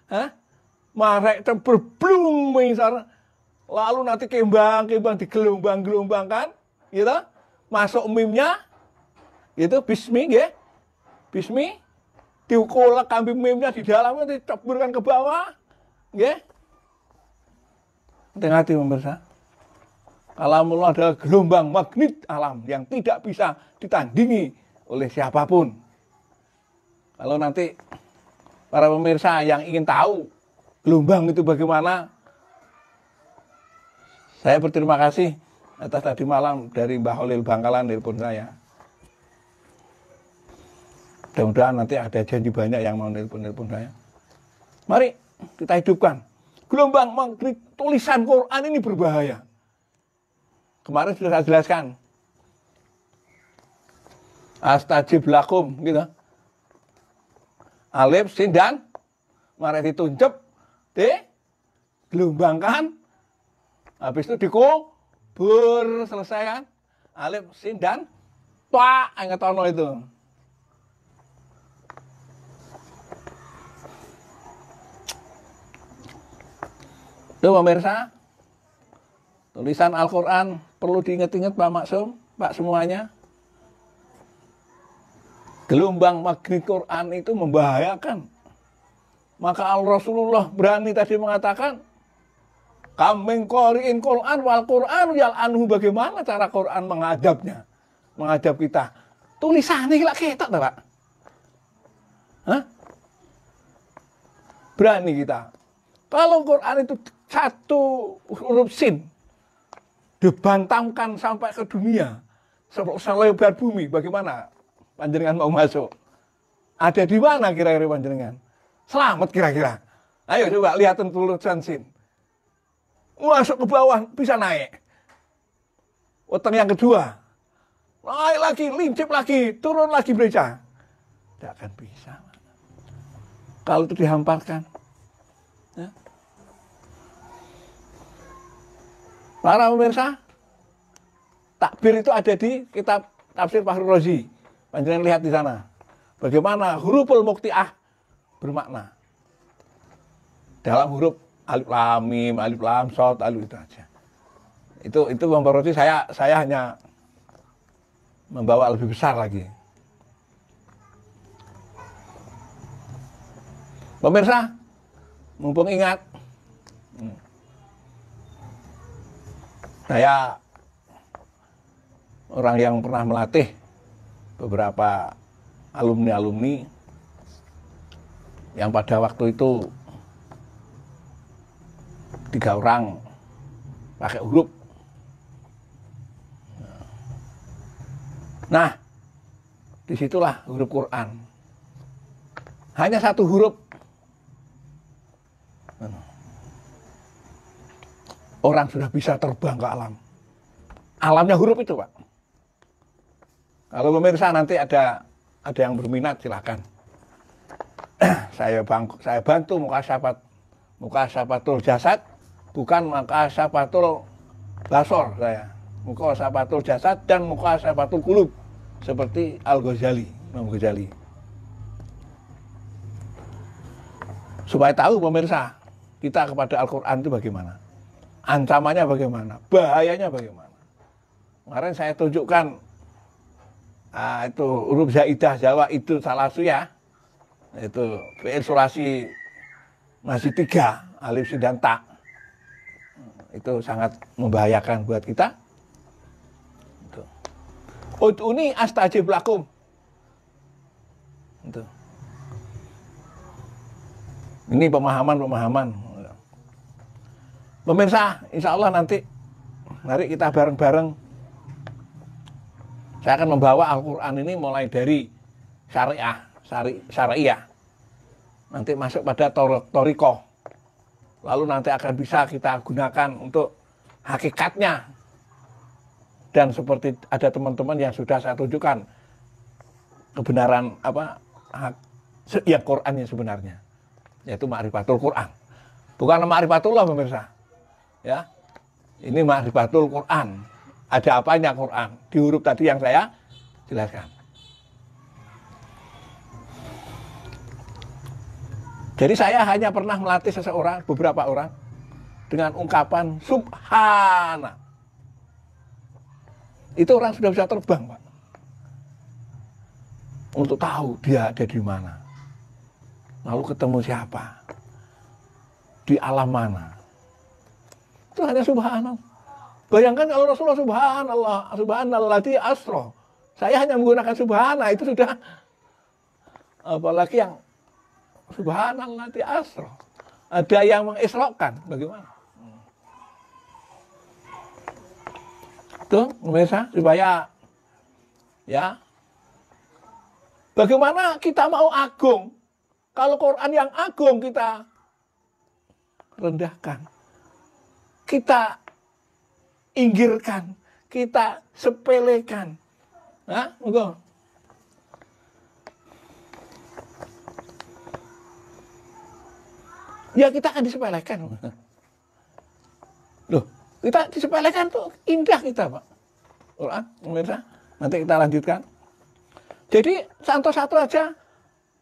Speaker 1: Hah? Marek berblum misal, lalu nanti kembang digelombang-gelombangkan, gitu. Masuk mimnya, gitu, Bismi, ya. Bismi, diukulak kambing mimnya di dalamnya diceburkan ke bawah, ya. Hati-hati pemirsa. Kalamullah adalah gelombang magnet alam yang tidak bisa ditandingi oleh siapapun. Kalau nanti para pemirsa yang ingin tahu gelombang itu bagaimana, saya berterima kasih atas tadi malam dari Mbah Holil Bangkalan telepon saya. Mudah-mudahan nanti ada janji banyak yang mau telepon saya. Mari kita hidupkan. Gelombang magnet tulisan Quran ini berbahaya. Kemarin sudah saya jelaskan. Astajib lakum, gitu. Alif, sin, dan mari dituncep, digelombangkan, habis itu dikubur, selesai kan? Alif, sin, dan toa, ngetono itu. Tuh pemirsa, tulisan Al-Quran perlu diingat-ingat Pak Maksum, Pak semuanya. Gelombang maghrib Quran itu membahayakan. Maka Rasulullah berani tadi mengatakan, kambing qori'in Quran wal Quran yal'anhu. Bagaimana cara Quran menghadapnya, menghadap kita? Tulisannya gila ketok, Pak. Hah? Berani kita. Kalau Quran itu satu huruf sin dibantamkan sampai ke dunia, selebar bumi, bagaimana panjenengan mau masuk? Ada di mana kira-kira panjenengan? Selamat kira-kira. Ayo coba lihat tulisan sin. Masuk ke bawah bisa naik. Weteng yang kedua, naik lagi, lincip lagi, turun lagi bereca. Tidak akan bisa. Kalau itu dihamparkan. Ya. Para pemirsa, takbir itu ada di kitab tafsir Fakhrul Razi. Panjenengan lihat di sana. Bagaimana huruful muqti'ah bermakna. Dalam huruf alif lam mim, alif lam shad, alif itu aja. Itu memperoleh saya hanya membawa lebih besar lagi. Pemirsa, mumpung ingat, saya orang yang pernah melatih beberapa alumni-alumni yang pada waktu itu 3 orang pakai huruf. Nah, disitulah huruf Quran. Hanya 1 huruf. Orang sudah bisa terbang ke alam. Alamnya huruf itu, Pak. Kalau pemirsa nanti ada yang berminat silahkan. Saya bantu mukasyafatul jasad, bukan mukasyafatul basor saya. Mukasyafatul jasad dan mukasyafatul qulub seperti Al-Ghazali, Imam Ghazali. Supaya tahu pemirsa, kita kepada Al-Qur'an itu bagaimana? Ancamannya bagaimana? Bahayanya bagaimana? Kemarin saya tunjukkan itu huruf zaidah Jawa itu salah satu ya. Itu fi'il sulasi masih 3, alif sin dan ta. Itu sangat membahayakan buat kita. Ud'uni astajib lakum. Itu. Ini pemahaman. Pemirsa, insya Allah nanti mari kita bareng-bareng. Saya akan membawa Al-Quran ini mulai dari syariah. Nanti masuk pada torikoh. Lalu nanti akan bisa kita gunakan untuk hakikatnya. Dan seperti ada teman-teman yang sudah saya tunjukkan kebenaran yang Quran yang sebenarnya, yaitu ma'rifatul Quran. Bukan ma'rifatullah pemirsa. Ya. Ini ma'rifatul Quran. Ada apanya Quran? Di huruf tadi yang saya jelaskan. Jadi saya hanya pernah melatih beberapa orang dengan ungkapan subhana. Itu orang sudah bisa terbang, Pak. Untuk tahu dia ada di mana. Lalu ketemu siapa. Di alam mana. Itu hanya subhanallah. Bayangkan kalau Rasulullah subhanalladzi asra. Saya hanya menggunakan subhana, itu sudah. Apalagi yang subhanalladzi asra. Ada yang mengisrokan, bagaimana? Tuh, pemirsa, supaya ya. Bagaimana kita mau agung kalau Quran yang agung kita rendahkan. Kita inggirkan, kita sepelekan. Nah, ya kita akan disepelekan. Loh, kita disepelekan tuh indah kita, Pak. Quran, pemirsa. Nanti kita lanjutkan. Jadi satu aja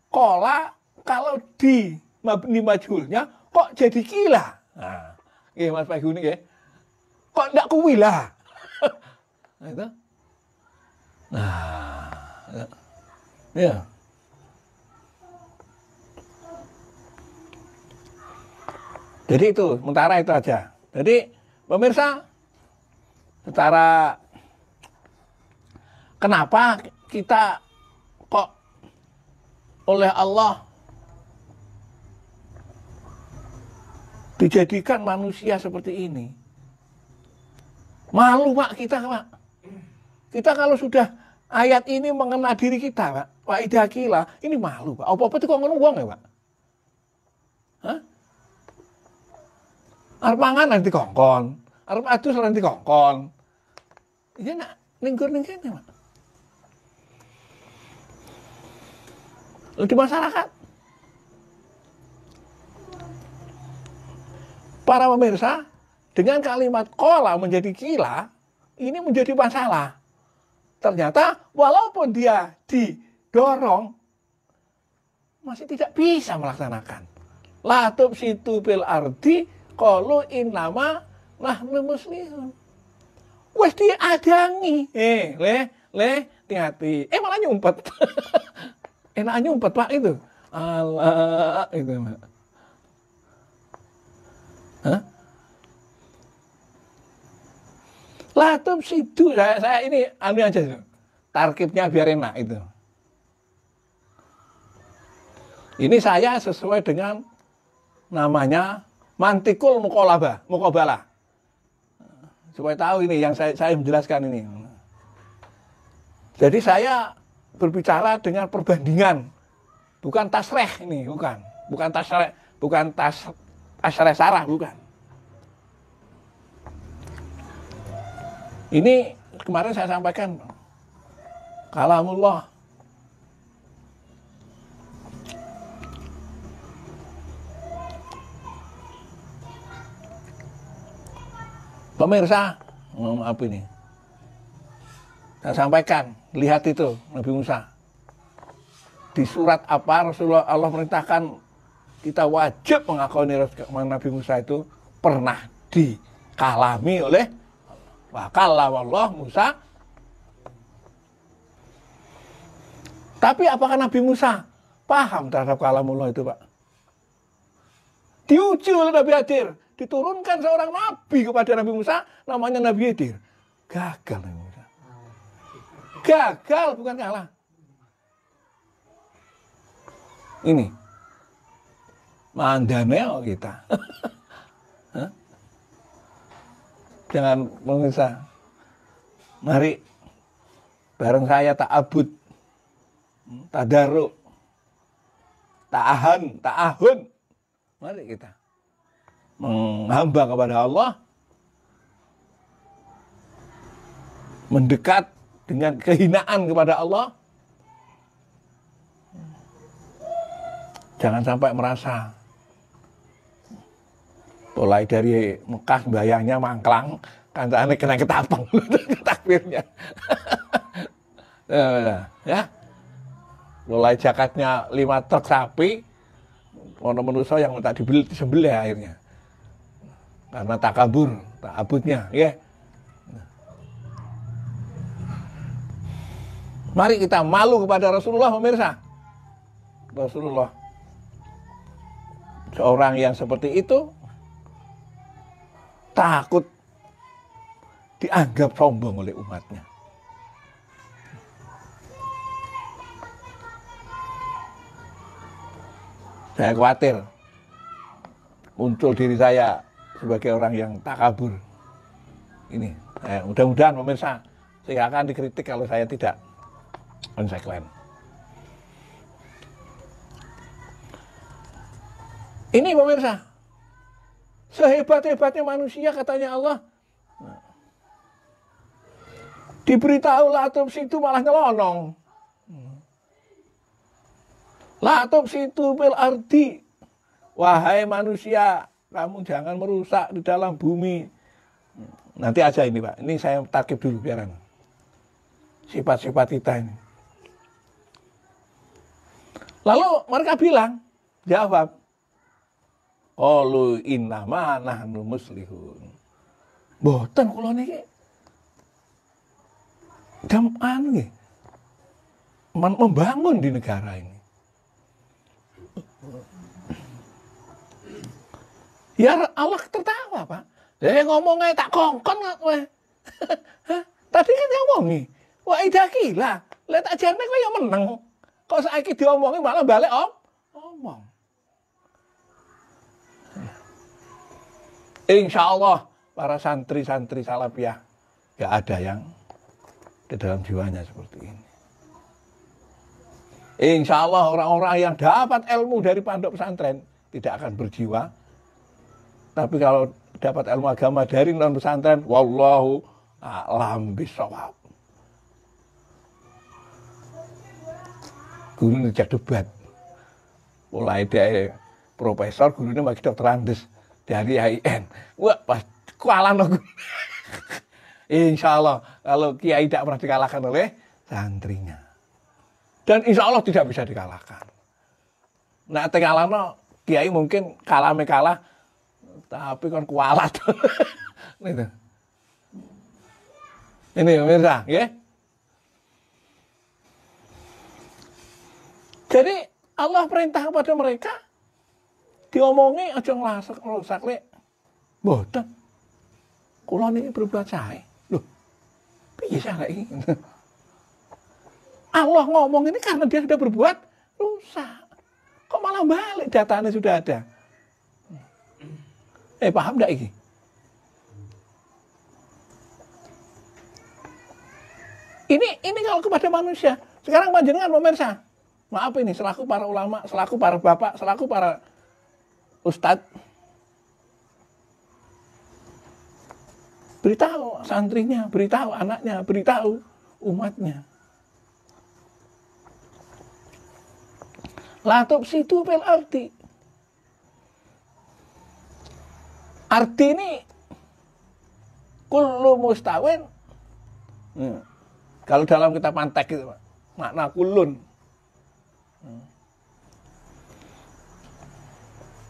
Speaker 1: kola kalau di mabni majhulnya kok jadi kila. Nah, ini Mas Pak Guni ya. Kok ndak kuwila? Nah, itu. Nah, ya. Jadi itu, sementara itu aja. Jadi pemirsa, secara kenapa kita kok oleh Allah dijadikan manusia seperti ini? Malu Pak kita, Pak. Kita kalau sudah ayat ini mengena diri kita, Pak. Pak idakila, ini malu, Pak. Apa-apa itu kok ngono wong ya, Pak? Hah? Arep mangan nanti kongkon, arep adus nanti kongkon. Iya nak ninggur kene, Pak. Di masyarakat, para pemirsa, dengan kalimat kola menjadi kila, ini menjadi masalah. Ternyata walaupun dia didorong, masih tidak bisa melaksanakan. La tufsidu fil ardi qalu innama nahnu muslihun. Wes diadangi. Hati-hati. Malah nyumpet. Enak nyumpet Pak itu. Allah itu. Hah? La tufsidu, saya ini ambil aja. Tarkibnya biar enak itu. Ini saya sesuai dengan namanya mantikul muqabalah. Supaya tahu ini yang saya menjelaskan ini. Jadi saya berbicara dengan perbandingan, bukan tasreh ini, bukan tasreh sarah, bukan. Ini kemarin saya sampaikan kalamullah. Pemirsa, maaf ini. Saya sampaikan, lihat itu Nabi Musa. Di surat apa Rasulullah Allah merintahkan kita wajib mengakui Nabi Musa itu pernah dikalami oleh Allah Musa. Tapi apakah Nabi Musa paham terhadap kalamullah itu, Pak? Diuji oleh Nabi Khidir. Diturunkan seorang nabi kepada Nabi Musa, namanya Nabi Khidir. Gagal Nabi Musa. Gagal, bukan kalah. Ini mandane kita. Jangan pemirsa. Mari bareng saya ta'abud, tadaruk, ta'ahun. Mari kita menghamba kepada Allah, mendekat dengan kehinaan kepada Allah. Jangan sampai merasa mulai dari Mekah bayangnya mangklang, kancane kena ketapang takbirnya. Ya. Mulai jakatnya 5 truk sapi, ono manusia yang tak disembelih akhirnya. Karena takabur, ta'abudnya, ya. Mari kita malu kepada Rasulullah, pemirsa. Rasulullah seorang yang seperti itu takut dianggap sombong oleh umatnya. Saya khawatir muncul diri saya sebagai orang yang takabur. Ini, mudah-mudahan pemirsa, saya akan dikritik kalau saya tidak konsekuen. Ini pemirsa, sehebat-hebatnya manusia katanya Allah, diberitahu la tufsidu malah nyelonong. La tufsidu fil ardi, Wahai manusia, kamu jangan merusak di dalam bumi. Nanti aja ini Pak, ini saya takib dulu biaran. Sifat-sifat kita ini. Lalu mereka bilang, jawab, qalu innama nahnu muslihun. Mboten kula niki membangun di negara ini. Ya Allah tertawa Pak. Saya ngomongnya tak kongkon kowe. Tadi kan ngomongi. Wah ida gila. Lihat ajarnya kowe yang menang. Kok saiki diomongi malah balik omong. Insya Allah para santri-santri salafiyah gak ada yang di dalam jiwanya seperti ini. Insya Allah orang-orang yang dapat ilmu dari pondok pesantren tidak akan berjiwa. Tapi kalau dapat ilmu agama dari non pesantren, wallahu a'lam bishawab. Guru ngejak debat. Mulai dari profesor, gurunya bagi dokter Andes dari AIN. Wah, pas kalah no. Insya Allah kalau kiai tidak pernah dikalahkan oleh santrinya. Dan insya Allah tidak bisa dikalahkan. Nah, tengah no, kiai mungkin kalah, tapi kan kualat. Ini pemirsa, ya. Jadi Allah perintah kepada mereka diomongi aja ngrusak lek. Mboten. Kula niki berbuat sae. Loh. Piye saiki? Allah ngomong ini karena dia sudah berbuat rusak. Kok malah balik datanya sudah ada? Paham enggak ini? Ini kalau kepada manusia. Sekarang panjenengan pemirsa. Maaf ini selaku para ulama, selaku para bapak, selaku para ustadz. Beritahu santrinya, beritahu anaknya, beritahu umatnya. La tufsidu fil ardi. Arti ini kullu mustawin. Kalau dalam kitab Mantek itu makna kulun.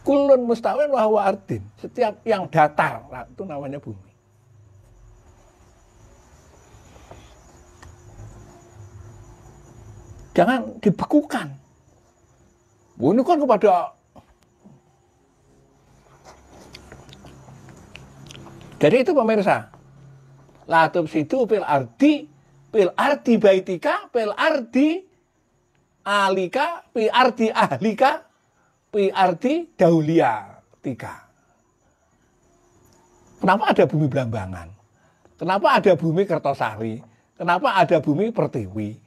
Speaker 1: Kulun mustawin wa huwa ardin. Setiap yang datar itu namanya bumi. Jangan dibekukan. Ini kan kepada jadi itu pemirsa. La tufsidu fil ardi baitika fil ardi alika fi ardi ahlika fi ardi daulia 3. Kenapa ada bumi Blambangan? Kenapa ada bumi Kertosari? Kenapa ada bumi Pertiwi?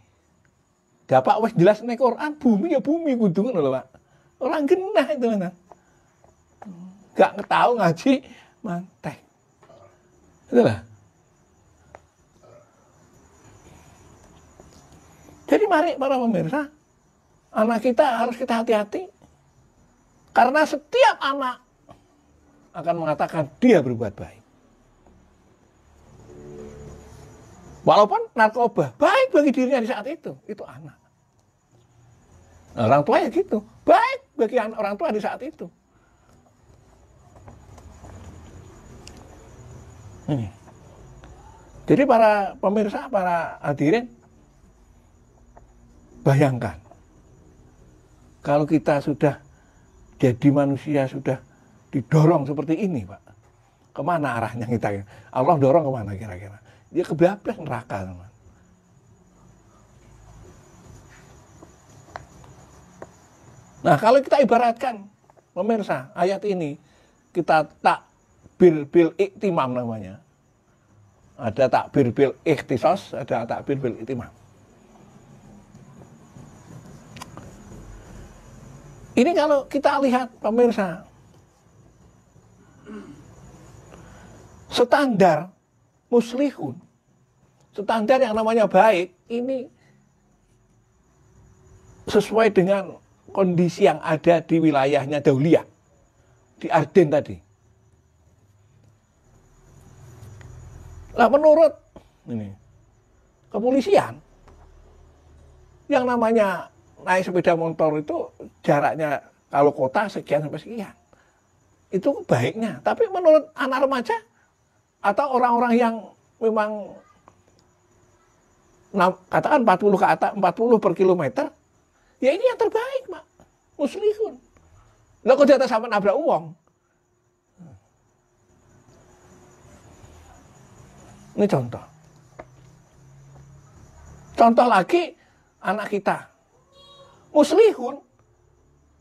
Speaker 1: Dapat wis jelas nek Quran bumi ya bumi kudu ngono lho Pak. Orang genah itu mana. Gak tahu ngaji mantek. Itulah. Jadi mari para pemirsa, anak kita harus kita hati-hati. Karena setiap anak akan mengatakan dia berbuat baik. Walaupun narkoba baik bagi dirinya di saat itu anak. Nah, orang tua ya gitu, baik bagi orang tua di saat itu. Ini. Jadi para pemirsa, para hadirin, bayangkan kalau kita sudah jadi manusia, sudah didorong seperti ini, Pak. Kemana arahnya kita? Allah dorong kemana kira-kira? Dia kebablas neraka, teman. Nah, kalau kita ibaratkan, pemirsa, ayat ini kita takbir bil iktimam namanya. Ada takbir bil ikhtisos, ada takbir bil iktimam. Ini kalau kita lihat, pemirsa, standar muslihun, standar yang namanya baik, ini sesuai dengan kondisi yang ada di wilayahnya Dauliyah. di Arden tadi. Nah, menurut ini kepolisian, yang namanya naik sepeda motor itu jaraknya kalau kota sekian sampai sekian. Itu baiknya. Tapi menurut anak remaja atau orang-orang yang memang katakan 40 ke atas, 40 per kilometer, ya ini yang terbaik, Pak. Muslihun. Lah kok di atas sampai nabrak uang? Ini contoh. Contoh lagi anak kita. Muslihun,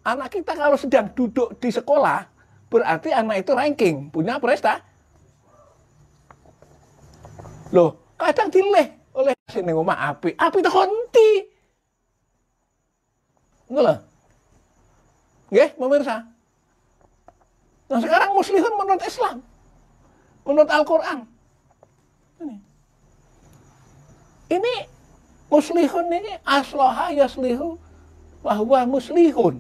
Speaker 1: anak kita kalau sedang duduk di sekolah, berarti anak itu ranking, punya prestasi. Loh, kadang dileh oleh sini ngomong api itu konti. Enggak. Nggih, pemirsa. Nah, sekarang muslihun menurut Islam. Menurut Al-Qur'an. Ini muslihun ini aslaha yaslihu wa huwa muslihun.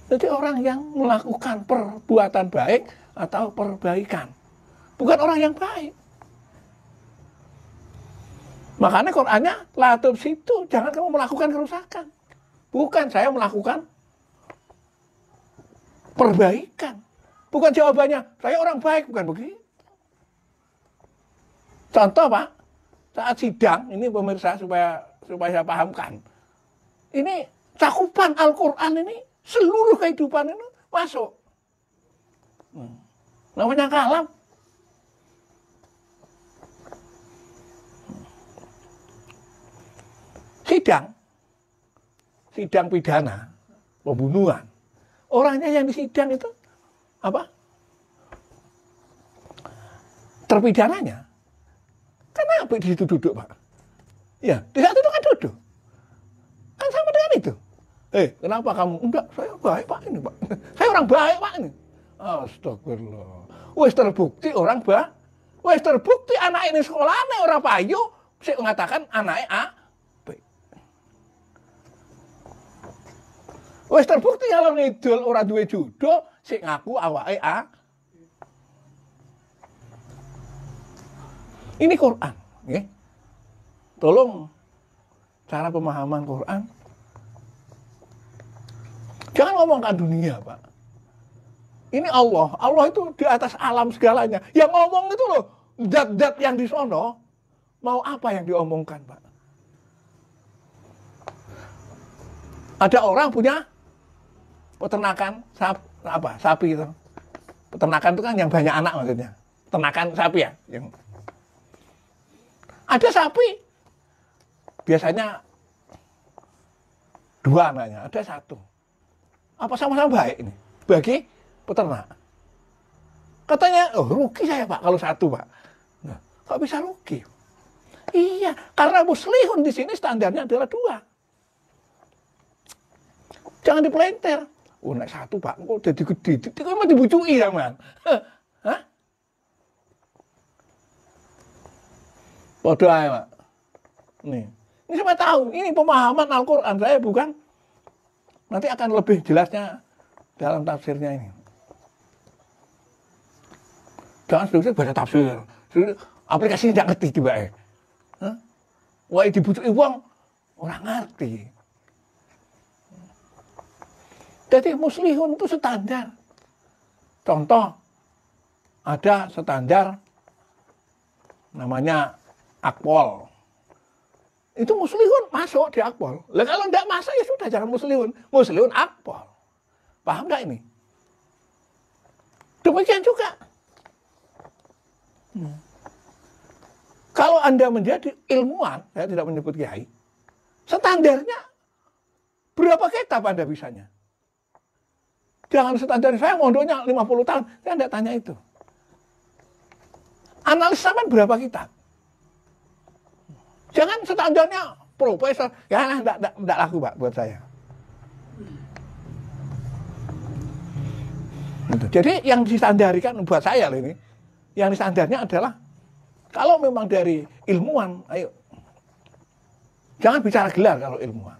Speaker 1: Jadi orang yang melakukan perbuatan baik atau perbaikan. Bukan orang yang baik. Makanya Qur'annya la tufsidu, jangan kamu melakukan kerusakan. Bukan saya melakukan perbaikan. Bukan jawabannya, saya orang baik, bukan begitu. Contoh, Pak, saat sidang, ini pemirsa supaya saya pahamkan. Ini cakupan Al-Qur'an ini seluruh kehidupan ini masuk. Namanya kalam. Sidang pidana, pembunuhan. Orangnya yang disidang itu apa? Terpidananya. Kenapa di situ duduk, Pak? Ya, di saat itu kan duduk. Kan sama dengan itu. Kenapa kamu? Enggak, saya baik, Pak, ini, Pak. Saya orang baik, Pak, ini. Astagfirullah. Wes terbukti orang baik. Wes terbukti anak ini sekolahnya orang payu. Saya mengatakan anaknya A. Wes terbukti kalau ngidul orang duwe judo, sik ngaku awake A. Ini Quran, nggih. Tolong cara pemahaman Quran. Jangan ngomongkan dunia, Pak. Ini Allah. Allah itu di atas alam segalanya. Yang ngomong itu loh, zat-zat yang di sono, mau apa yang diomongkan, Pak? Ada orang punya peternakan sapi itu. Peternakan itu kan yang banyak anak maksudnya. Peternakan sapi ya. Ada sapi, biasanya 2 anaknya, ada 1. Apa sama-sama baik ini? Bagi peternak. Katanya, rugi saya, Pak, kalau 1, Pak. Nah, kok bisa rugi? Iya, karena muslihun di sini standarnya adalah 2. Jangan dipelenter. Naik 1, Pak, kok jadi gede. Itu memang dibucui, teman. Hah? Bodoh aja, Pak. Ini siapa tahu, ini pemahaman Al-Qur'an saya bukan. Nanti akan lebih jelasnya dalam tafsirnya ini. Jangan sedikit baca tafsir. Aplikasinya tidak ngerti tiba ya. Wah, dibutuhin uang, orang ngerti. Jadi muslihun itu standar. Contoh, ada standar namanya Akpol. Itu muslihun masuk di Akpol. Lah kalau tidak masuk ya sudah, jangan muslihun. Muslihun Akpol. Paham nggak ini? Demikian juga. Kalau Anda menjadi ilmuwan, saya tidak menyebut kiai, standarnya berapa kitab Anda bisanya? Jangan standar saya mondoknya 50 tahun, saya tidak tanya itu. Analis sampean berapa kitab? Jangan standarnya profesor, ya enggak laku, Pak, buat saya. Jadi yang disandarikan buat saya ini, yang disandarnya adalah kalau memang dari ilmuwan, ayo jangan bicara gelar kalau ilmuwan.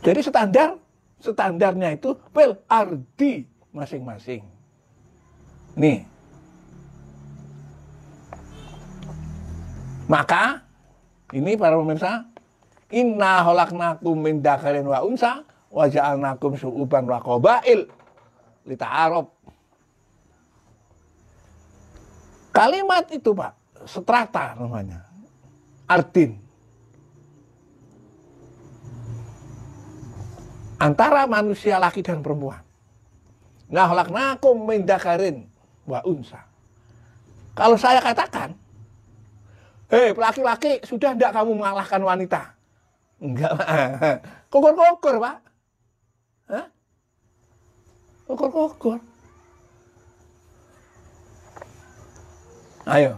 Speaker 1: Jadi standarnya itu fil ardi masing-masing. Nih. Maka ini para pemirsa, inna khalaqnakum min dzakarin wa unsa wa ja'alnakum syu'uban wa qabail lita'aruf. Kalimat itu, Pak, strata namanya. Ardin. Antara manusia laki dan perempuan. Nah, khalaqnakum min dzakarin wa unsa. Kalau saya katakan, hei laki-laki, sudah enggak kamu mengalahkan wanita? Enggak, Pak. Kukur-kukur, Pak. Hah? Kukur-kukur. Ayo.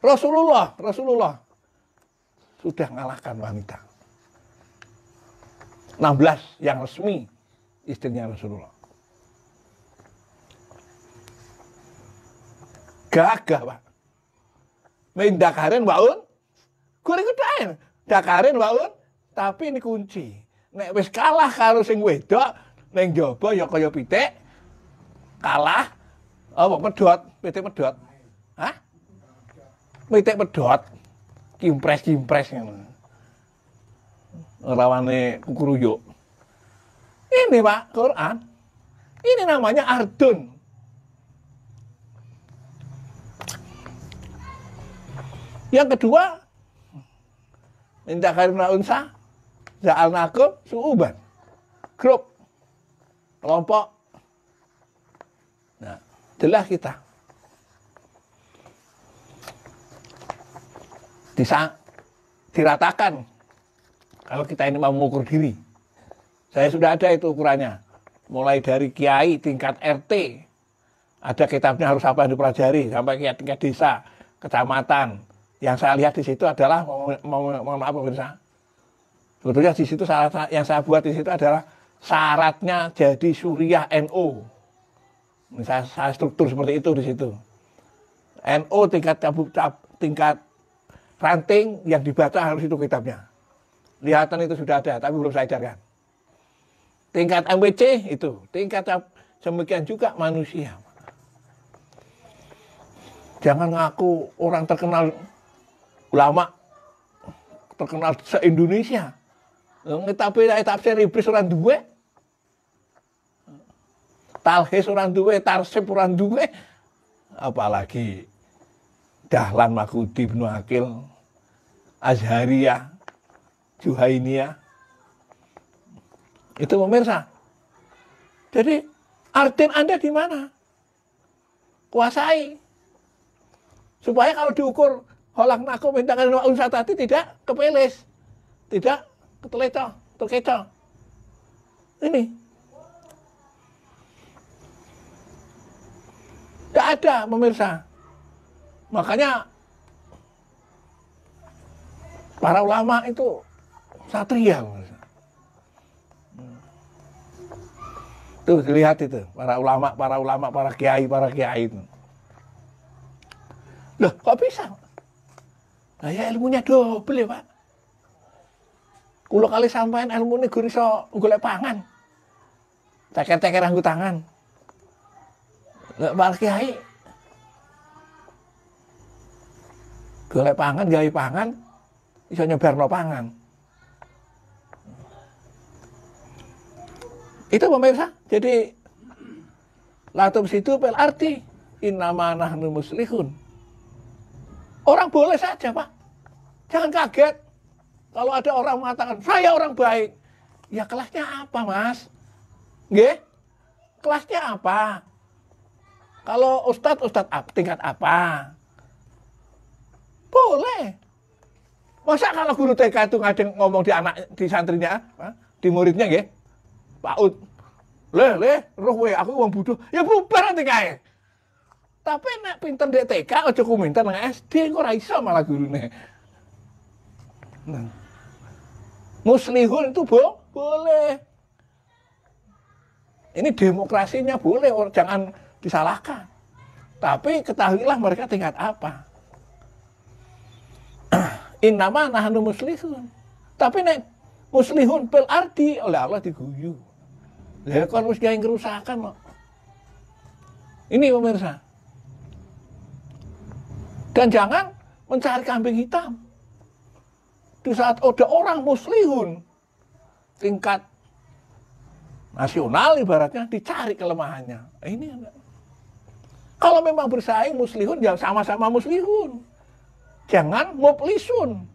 Speaker 1: Rasulullah sudah mengalahkan wanita. 16 yang resmi istrinya Rasulullah. Gagah, Pak. Main dakarin waun, goreng kedain. Dakarin waun, tapi ini kunci. Nek wis kalah karo sing wedok, ning jaba ya kaya pitik. Kalah apa pedhot, pitik pedhot. Hah? Pitik pedhot. Kimpres ngono. Rawane kukuruyuk. Ini, Pak, Quran. Ini namanya ardun. Yang kedua, minta karena unsa, ja'alnakum syu'uban. Grup, kelompok. Nah, jelas kita. Diratakan. Kalau kita ini mau mengukur diri. Saya sudah ada itu ukurannya. Mulai dari kiai tingkat RT. Ada kitabnya harus apa yang dipelajari. Sampai ke tingkat desa, kecamatan. Yang saya lihat di situ adalah, mohon maaf pemirsa. Sebetulnya di situ yang saya buat di situ adalah syaratnya jadi Suriah NO. Saya struktur seperti itu di situ. NO tingkat ranting yang dibaca harus itu kitabnya. Lihatan itu sudah ada, tapi belum saya ajarkan. Tingkat MWC itu, tingkat demikian juga manusia. Jangan ngaku orang terkenal ulama, terkenal se-Indonesia. Tapi tafsir iblis orang duwe. Talhis orang duwe, tarsib orang duwe. Apalagi Dahlan Maghudi Ibnu Aqil, Azhariyah, Juhainiyah. Itu pemirsa. Jadi artin Anda di mana? Kuasai. Supaya kalau diukur khalaqnakum min dzakarin wa unsa tadi tidak kepeles. Tidak terkecoh. Ini. Tidak ada pemirsa. Makanya para ulama itu satria. Tuh lihat itu, para ulama, para kiai itu. Loh, kok bisa? Nah, ya ilmunya double ya, Pak. Kulo kali sampean ilmune gur iso golek pangan. Ceker-ceker anggo tangan. Lek para kiai golek pangan, gawe pangan, iso nyebarno pangan. Itu pemirsa. Jadi latum situ pel arti innama nahnu muslihun. Orang boleh saja, Pak. Jangan kaget kalau ada orang mengatakan saya orang baik. Ya kelasnya apa, Mas? Nggih? Kelasnya apa? Kalau ustadz tingkat apa? Boleh. Masa kalau guru TK itu ngadeng ngomong di santrinya, di muridnya nggih? Pak Ud, roh we aku wong bodoh. Ya bubar nanti kae. Tapi nek pinter di TK aja komentar nang SD kok ora iso malah gurune. Nah. Muslihun itu boleh. Ini demokrasinya boleh, jangan disalahkan. Tapi ketahuilah mereka tingkat apa. Innama nahnu muslihun. Tapi nek muslihun fil ardi oleh Allah diguyu. Lah kon wis gawe kerusakan kok. Ini pemirsa. Dan jangan mencari kambing hitam. Di saat ada orang muslihun tingkat nasional ibaratnya dicari kelemahannya. Ini kalau memang bersaing muslihun ya sama-sama muslihun. Jangan muplisun.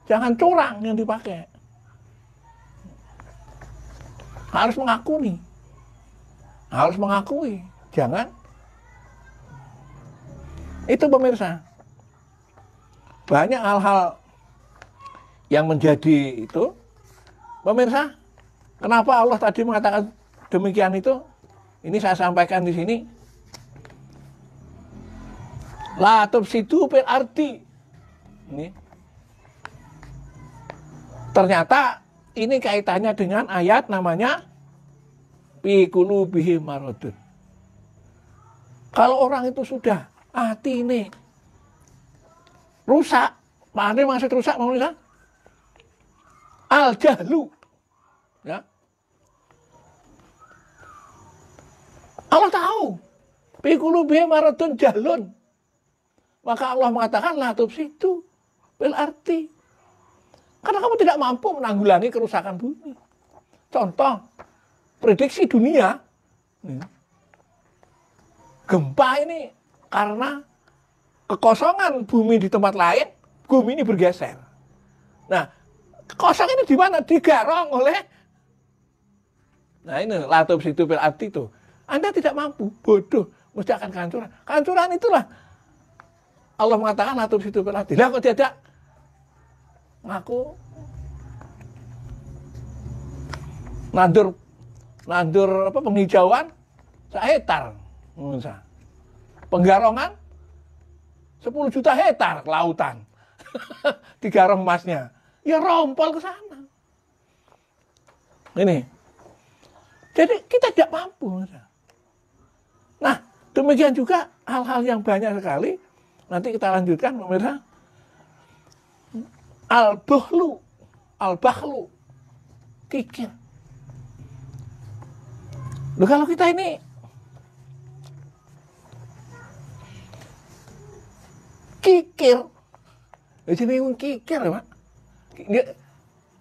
Speaker 1: Jangan curang yang dipakai. Harus mengakui. Harus mengakui. Jangan. Itu pemirsa. Banyak hal-hal yang menjadi itu. Pemirsa, kenapa Allah tadi mengatakan demikian itu? Ini saya sampaikan di sini. La tufsidu fil ardi. Ini. Ternyata ini kaitannya dengan ayat namanya fi qulubihim maradun. Kalau orang itu sudah hati ini rusak, mana maksud rusak maksudnya? Al jahlu. Ya. Allah tahu. Fi qulubihim maradun jahlun. Maka Allah mengatakan la tufsidu fil ardi. Karena kamu tidak mampu menanggulangi kerusakan bumi. Contoh, prediksi dunia, gempa ini karena kekosongan bumi di tempat lain, bumi ini bergeser. Nah, kosong ini di mana? Digarong oleh, nah ini latub situ fil ardi itu. Anda tidak mampu, bodoh, mesti akan kehancuran. Kehancuran itulah Allah mengatakan latub situ fil ardi. Lah kok tidak? Ngaku nandur apa penghijauan sehektar, penggarongan 10 juta hektar kelautan, digarong emasnya, ya rompol ke sana. Ini, jadi kita tidak mampu. Nah, demikian juga hal-hal yang banyak sekali. Nanti kita lanjutkan, pemirsa. Al-bukhlu, al-bakhlu, kikir. Loh kalau kita ini kikir, jadi kikir ya Pak.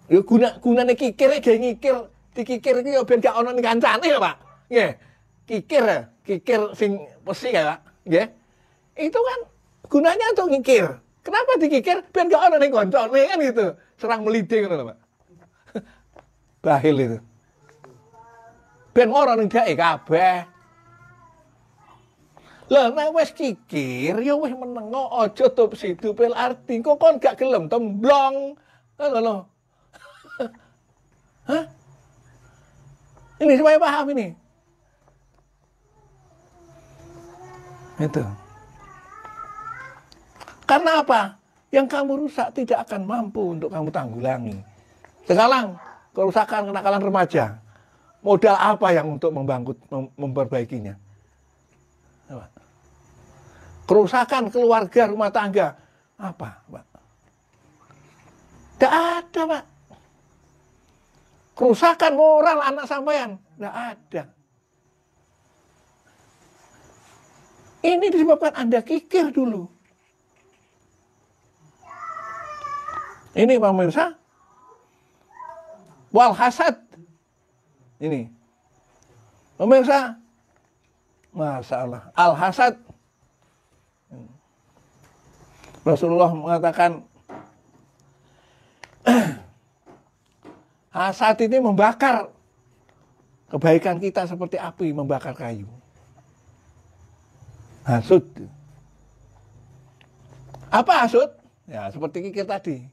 Speaker 1: Ya gunane kikir aja ngikir, dikikir iki ya ben gak ono ning kancane ya Pak. Nggih. Kikir sing besi ya Pak. Nggih. Itu kan gunanya untuk ngikir. Kenapa dikikir? Biar gak ada yang koncone kan gitu. Serang meliding gitu Pak. Bahil itu. Biar orang yang gak kabeh. Lah nek wis kikir ya wis menengo aja tufsidu fil ardi. Kok kon gak gelem temblong. Lho. Hah? Ini supaya paham ini. Itu. Karena apa? Yang kamu rusak tidak akan mampu untuk kamu tanggulangi. Sekarang, kerusakan kenakalan remaja. Modal apa yang untuk memperbaikinya? Apa? Kerusakan keluarga, rumah tangga. Apa, Pak? Tidak ada, Pak. Kerusakan moral anak sampean. Tidak ada. Ini disebabkan Anda kikir dulu. Ini pemirsa, wal hasad. Ini pemirsa, masalah al hasad. Rasulullah mengatakan hasad ini membakar kebaikan kita seperti api membakar kayu. Hasud. Apa hasud? Ya seperti kikir tadi.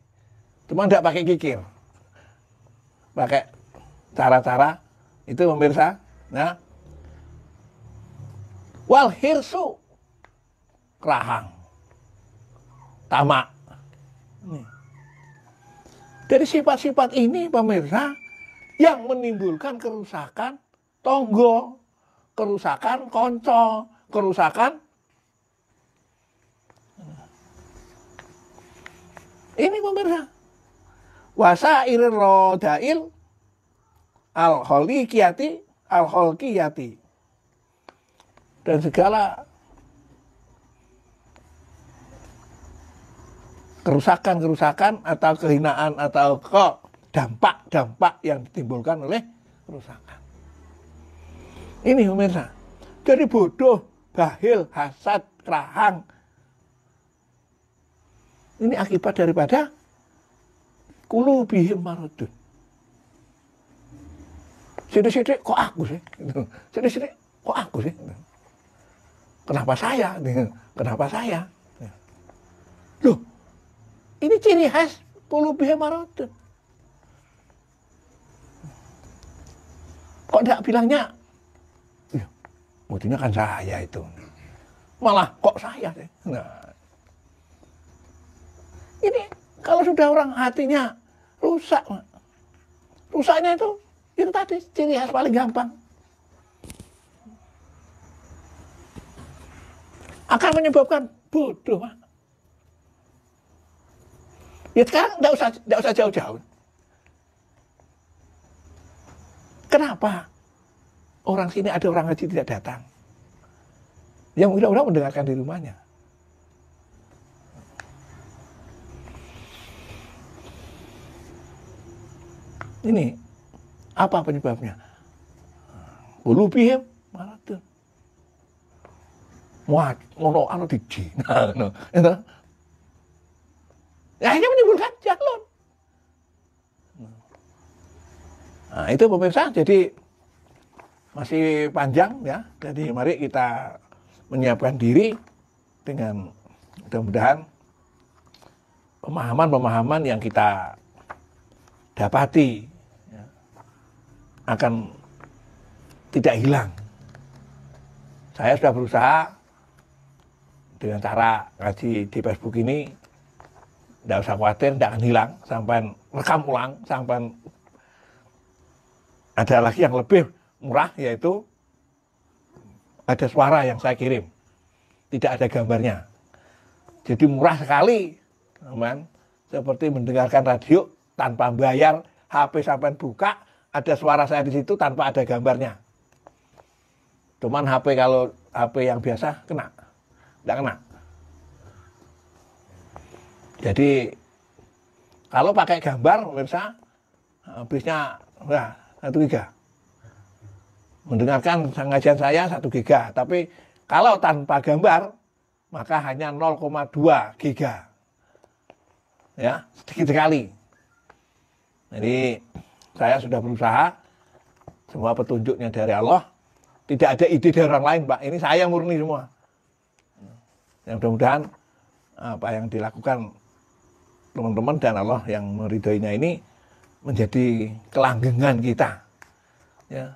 Speaker 1: Cuma tidak pakai kikir. Pakai cara-cara itu pemirsa. Nah. Wal hirsu. Kerahang. Tamak. Dari sifat-sifat ini pemirsa yang menimbulkan kerusakan tonggo, kerusakan konco, kerusakan ini pemirsa. Wasairir rodail al-kholqiyati dan segala kerusakan-kerusakan atau kehinaan atau dampak-dampak yang ditimbulkan oleh kerusakan. Ini pemirsa. Jadi bodoh, bahil, hasad, kerahang. Ini akibat daripada qulubihim maradun. Sidik-sidik kok aku sih? Sidik-sidik kok aku sih? Kenapa saya? Kenapa saya? Loh, ini ciri khas qulubihim maradun. Kok enggak bilangnya? Buktinya kan saya itu. Malah kok saya sih? Nah, ini kalau sudah orang hatinya rusak, rusaknya itu tadi ciri khas paling gampang. Akan menyebabkan bodoh, Pak. Ya sekarang enggak usah jauh-jauh. Kenapa orang sini ada orang haji tidak datang? Yang mudah-mudahan mendengarkan di rumahnya. Ini apa penyebabnya? Qulubihim maradun. Wah, ngono anu diji. Nah, itu. Akhirnya menimbulkan jalon. Nah, itu pemirsa, jadi masih panjang ya. Jadi mari kita menyiapkan diri dengan mudah-mudahan pemahaman-pemahaman yang kita dapati ya, akan tidak hilang. Saya sudah berusaha dengan cara ngaji di Facebook ini, tidak usah khawatir, tidak akan hilang, sampai rekam ulang, sampai ada lagi yang lebih murah, yaitu ada suara yang saya kirim, tidak ada gambarnya. Jadi murah sekali, teman. Seperti mendengarkan radio tanpa bayar, HP sampai buka, ada suara saya di situ tanpa ada gambarnya. Cuman HP kalau HP yang biasa kena, tidak kena. Jadi kalau pakai gambar, pemirsa, habisnya 1 giga. Mendengarkan pengajian saya 1 giga. Tapi kalau tanpa gambar, maka hanya 0,2 giga. Ya, sedikit sekali. Jadi saya sudah berusaha, semua petunjuknya dari Allah. Tidak ada ide dari orang lain, Pak. Ini saya murni semua. Yang mudah-mudahan apa yang dilakukan teman-teman dan Allah yang meridhoinya ini menjadi kelanggengan kita, ya,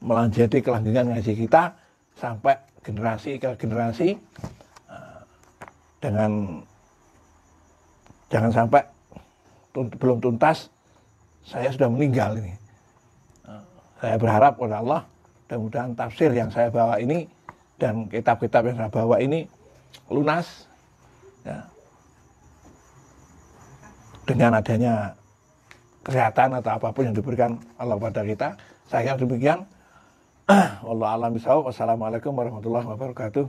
Speaker 1: menjadi kelanggengan ngaji kita sampai generasi ke generasi, dengan jangan sampai belum tuntas saya sudah meninggal ini. Saya berharap kepada Allah mudah-mudahan tafsir yang saya bawa ini dan kitab-kitab yang saya bawa ini lunas, ya, dengan adanya kesehatan atau apapun yang diberikan Allah pada kita. Saya kira demikian. Wallahu a'lam bishawab. Wassalamualaikum warahmatullahi wabarakatuh.